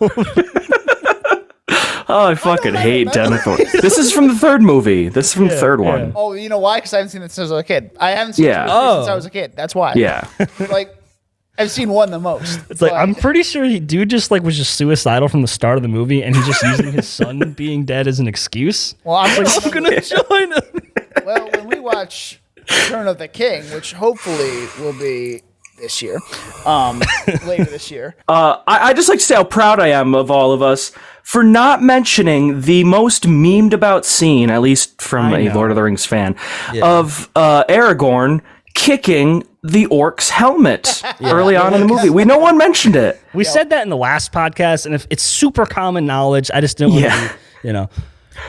Oh, I fucking hate Denethor. This is from the third movie. This is from the third one. Oh, you know why? Because I haven't seen it since I was a kid. I haven't seen it since I was a kid. That's why. Yeah. Like, I've seen one the most. It's like, I'm pretty sure dude just like was just suicidal from the start of the movie, and he's just using his son being dead as an excuse. Well, I'm gonna join him. Well, when we watch Return of the King, which hopefully will be this year, later this year. I just like to say how proud I am of all of us for not mentioning the most memed about scene, at least from a Lord of the Rings fan, of Aragorn kicking the orc's helmet early on in the movie. No one mentioned it. We said that in the last podcast, and if it's super common knowledge, I just didn't want to,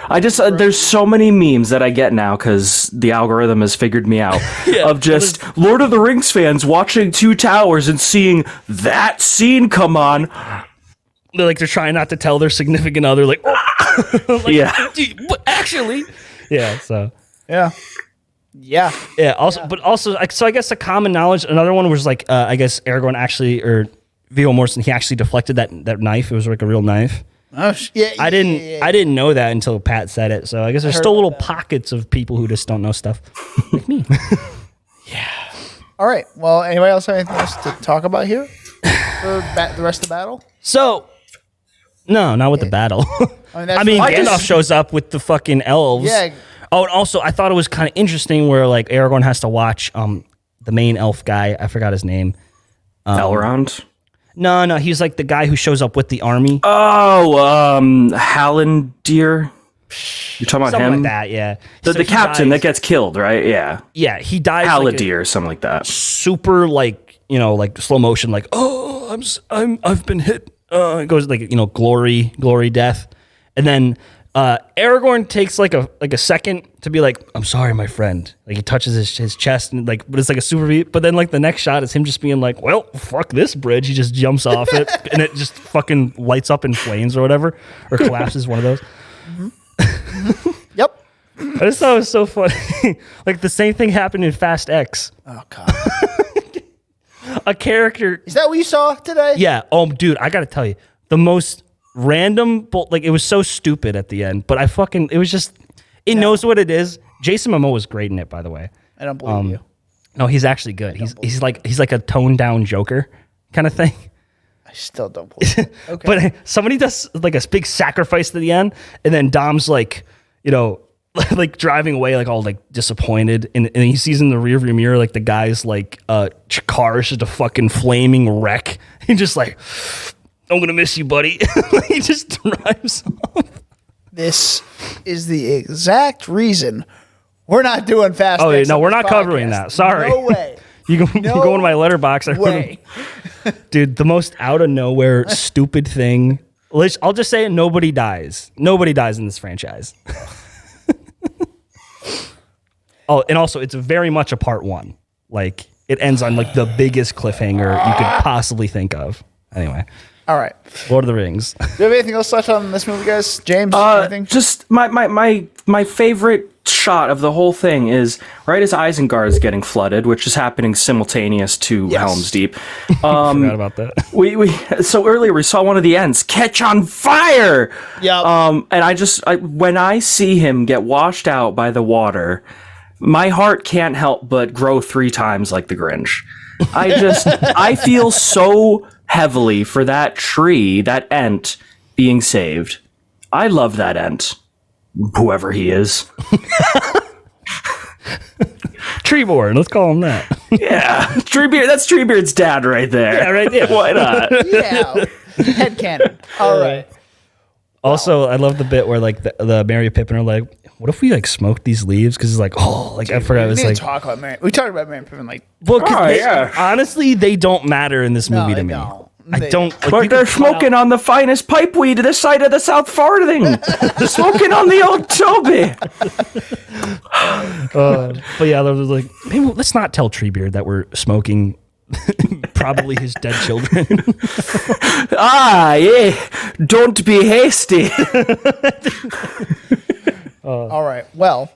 I just there's so many memes that I get now because the algorithm has figured me out of just Lord of the Rings fans watching Two Towers and seeing that scene come on. They're trying not to tell their significant other, like, actually, so Also, so I guess the common knowledge. Another one was like, I guess Aragorn actually, or Viggo Mortensen, he actually deflected that knife. It was like a real knife. Oh yeah, I didn't know that until Pat said it. So I guess there's still little pockets of people who just don't know stuff, like me. All right. Well, anybody else have anything else to talk about here for the rest of the battle? So, no, not with the battle. I mean, Gandalf shows up with the fucking elves. Yeah. Oh, and also, I thought it was kind of interesting where like Aragorn has to watch the main elf guy. I forgot his name. Elrond. No, he's like the guy who shows up with the army. Oh, Hallandir. You're talking about Something him? like that, yeah. The he captain dies- that gets killed, right? Yeah. Yeah, he dies. Hallandir or something like that. Super like like slow motion, like I've been hit. It goes like glory death, and then Aragorn takes like a second to be like, I'm sorry, my friend. Like he touches his chest and like, but it's like a super beat. But then like the next shot is him just being like, well, fuck this bridge. He just jumps off it and it just fucking lights up in flames or whatever, or collapses. One of those. Yep. I just thought it was so funny. Like the same thing happened in Fast X. Oh god. A character. Is that what you saw today? Yeah. Oh, dude, I gotta tell you, the most random, like it was so stupid at the end, but it was just, it knows what it is. Jason Momoa was great in it, by the way. I don't believe you. No, he's actually good. He's like a toned down Joker kind of thing. I still don't believe it. Okay. But somebody does like a big sacrifice to the end, and then Dom's like, like driving away, like all like disappointed, and he sees in the rearview mirror like the guy's like car is just a fucking flaming wreck. He's just like, I'm gonna miss you, buddy. He just drives off. This is the exact reason we're not doing Fast Oh, X no, on we're this not covering podcast. that. Sorry. No way. You can go into my letterbox. Way. Dude, the most out of nowhere stupid thing. I'll just say it, nobody dies. Nobody dies in this franchise. Oh, and also it's very much a part one. Like it ends on like the biggest cliffhanger you could possibly think of. Anyway, All right. Lord of the Rings. Do you have anything else left on this movie, guys? James, anything? Just my favorite shot of the whole thing is right as Isengard is getting flooded, which is happening simultaneous to Helm's Deep. Forgot about that. We so earlier we saw one of the ends catch on fire. Yep. And when I see him get washed out by the water, my heart can't help but grow 3 times like the Grinch. I feel so heavily for that tree, that Ent being saved. I love that Ent, whoever he is. Treeborn, let's call him that. Yeah, Treebeard. That's Treebeard's dad right there. Yeah, right there. Why not? Yeah. Headcanon. All right. Also, I love the bit where like the Merry Pippin are like, what if we like smoked these leaves? Because it's like, I forgot. It was like, We talked about Mary Pippin like. well, 'cause yeah. honestly, they don't matter in this movie to me. don't. I don't. Like, But you they're could cut smoking on the finest pipeweed this side of the South Farthing. They're smoking on the old Toby. But yeah, there was like, maybe let's not tell Treebeard that we're smoking probably his dead children. Yeah. Don't be hasty. All right. Well,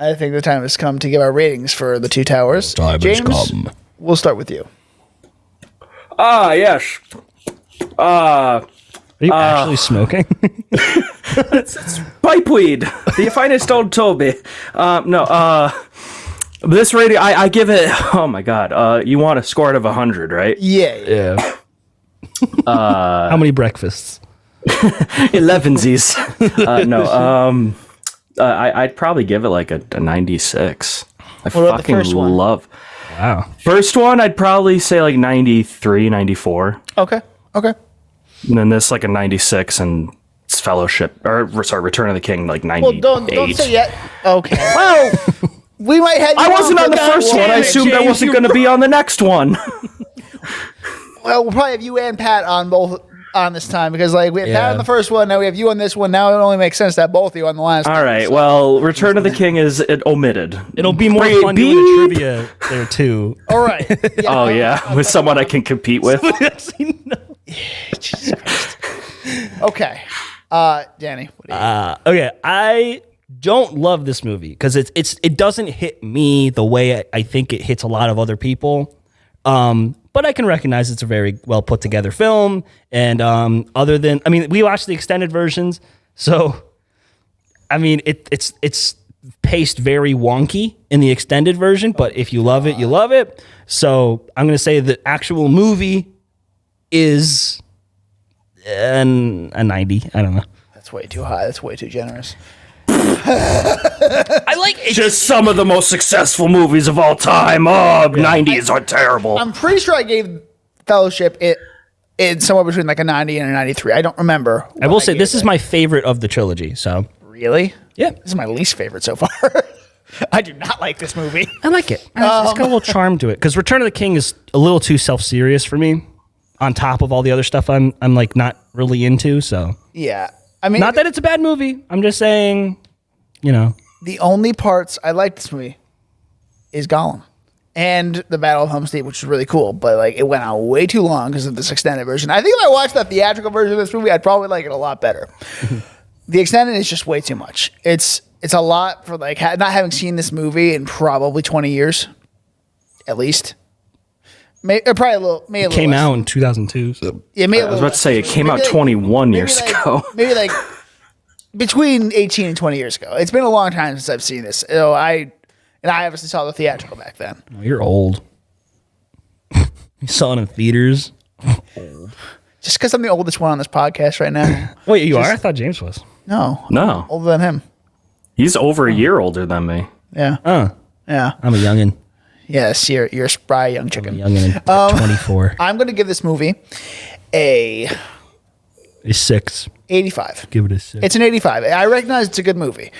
I think the time has come to give our ratings for the Two Towers. James, we'll start with you. Yes. Are you actually smoking? Pipeweed. The finest old Toby. This rating, I give it, oh my God. You want a score out of 100, right? Yeah. How many breakfasts? 11sies. I'd probably give it like a 96. I What about the fucking first one? love. Wow. First one, I'd probably say like 93, 94. Okay. And then this like a 96, and it's Fellowship, or sorry, Return of the King, like 98. Well, don't say yet. Okay. Well, we might have. I wasn't on the first one. I assumed I wasn't going to be on the next one. Well, we'll probably have you and Pat on both on this time because like we had Pat Yeah. on the first one, now we have you on this one. Now it only makes sense to have both of you on the last. All right. Well, Return of the King is omitted. It'll be more fun doing a trivia there too. All right. Yeah. Oh yeah, with someone I can compete with. Jesus Christ. Okay. Danny. What do you Okay, I don't love this movie because it doesn't hit me the way I think it hits a lot of other people. But I can recognize it's a very well put together film. And other than, we watched the extended versions, so I mean it's paced very wonky in the extended version, but if you love it, you love it. So I'm going to say the actual movie is a 90. I don't know. That's way too high. That's way too generous. I like it. Just some of the most successful movies of all time. Oh, 90s are terrible. I'm pretty sure I gave Fellowship it somewhere between like a 90 and a 93. I don't remember. I will say this is my favorite of the trilogy. So really, yeah, this is my least favorite so far. I do not like this movie. I like it. It's got a little charm to it because Return of the King is a little too self-serious for me. On top of all the other stuff, I'm like not really into. So yeah, I mean, not that it's a bad movie. I'm just saying, the only parts I like this movie is Gollum and the Battle of Helm's Deep, which is really cool. But like, it went on way too long because of this extended version. I think if I watched that theatrical version of this movie, I'd probably like it a lot better. The extended is just way too much. It's a lot for like not having seen this movie in probably 20 years, at least. Probably a little. Maybe it came out in 2002. So yeah, I was about to say it came out 21 years ago. Maybe like between 18 and 20 years ago. It's been a long time since I've seen this. I obviously saw the theatrical back then. Oh, you're old. You saw it in theaters. Just because I'm the oldest one on this podcast right now. Wait, you are? I thought James was. No, No, older than him. he's over a year older than me. Yeah, yeah. I'm a youngin. Yes, you're a spry young chicken. Youngin at 24. I'm going to give this movie a 6. 85. Give it a 6. It's an 85. I recognize it's a good movie,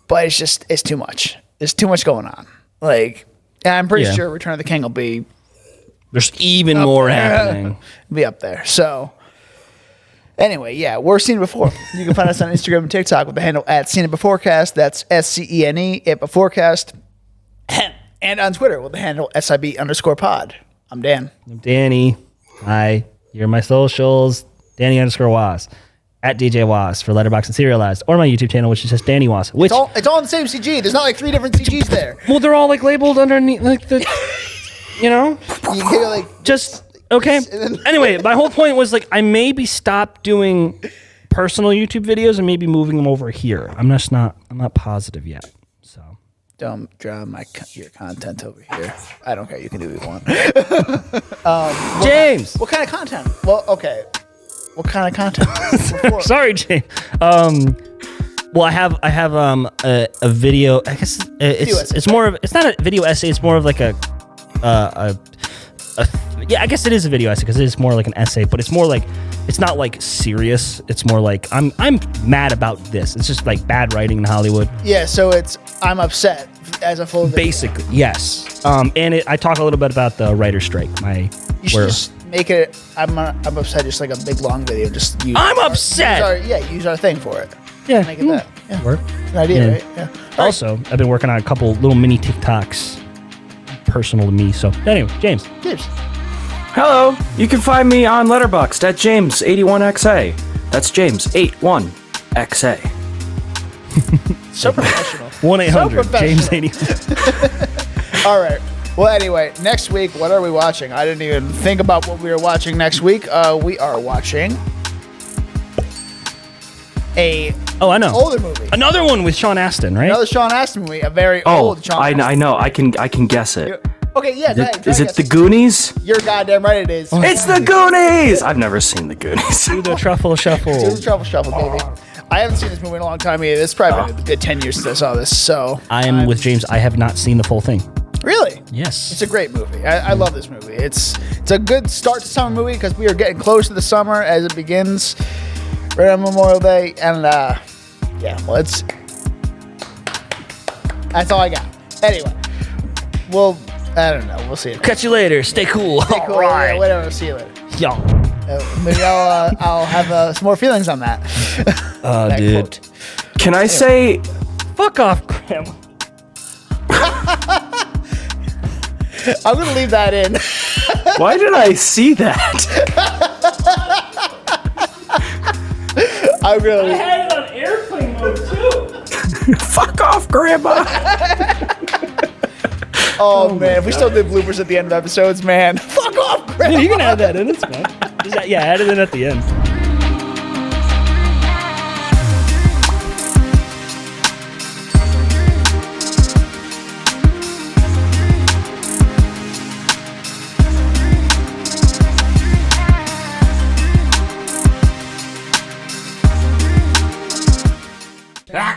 but it's too much. There's too much going on. Like, and I'm pretty sure Return of the King will be There's even more happening. be up there. So anyway, yeah, we're Seen It Before. You can find us on Instagram and TikTok with the handle at Seen It Beforecast. That's SCENE it Beforecast. And on Twitter with the handle SIB_pod. I'm Dan. I'm Danny. Hi. You're my socials. Danny_Was. At DJ Was for Letterboxd and Serialized. Or my YouTube channel, which is just Danny Was. Which It's all in the same CG. There's not like 3 different CGs there. well, they're all like labeled underneath, like the, You get like just okay. Anyway, my whole point was like I maybe stop doing personal YouTube videos and maybe moving them over here. I'm not positive yet. So don't draw your content over here. I don't care. You can do what you want. James, What kind of content? Well, okay. What kind of content? sorry, James. Well, I have a video. I guess it's more of it's not a video essay. It's more of like a yeah. I guess it is a video essay because it is more like an essay, but it's more like it's not like serious. It's more like I'm mad about this. It's just like bad writing in Hollywood. Yeah. So I'm upset as a full. Basically, yes. And I talk a little bit about the writer's strike. You should just make it. I'm upset. Just like a big long video. Just use. I'm upset. Use our thing for it. Yeah, Make it that. Yeah. Work. Good idea, right? Yeah. Also, I've been working on a couple little mini TikToks, personal to me. So anyway, James. Hello, you can find me on Letterboxd at James81XA. That's James81XA. So professional. 1-800 James 80. All right. Well, anyway, next week, what are we watching? I didn't even think about what we were watching next week. We are watching I know. older movie. Another one with Sean Astin, right? Another Sean Astin movie, a very Oh, old Sean Astin. I know. I can guess it. Okay, yeah. Go ahead, Is it guess. The Goonies? You're goddamn right. It is. It's The Goonies. I've never seen The Goonies. Do the truffle shuffle. Do the Truffle Shuffle, baby. I haven't seen this movie in a long time either. It's probably been a good 10 years since I saw this. So I am with James. I have not seen the full thing. Really? Yes. It's a great movie. I love this movie. It's a good start to summer movie because we are getting close to the summer as it begins right on Memorial Day. And yeah, well, that's all I got. Anyway, I don't know. We'll see you. Catch you later. Stay cool. Cool. All right. Yeah, whatever. See you later. Yo. Maybe I'll have some more feelings on that. That dude. quote. Can I say? Fuck off, Grandma. I'm gonna leave that in. Why did I see that? I'm gonna. had it on airplane mode too. Fuck off, Grandma. Oh man, if we still did bloopers at the end of episodes, man. Fuck off, Grandma. You can add that in. It's fine. Add it in at the end.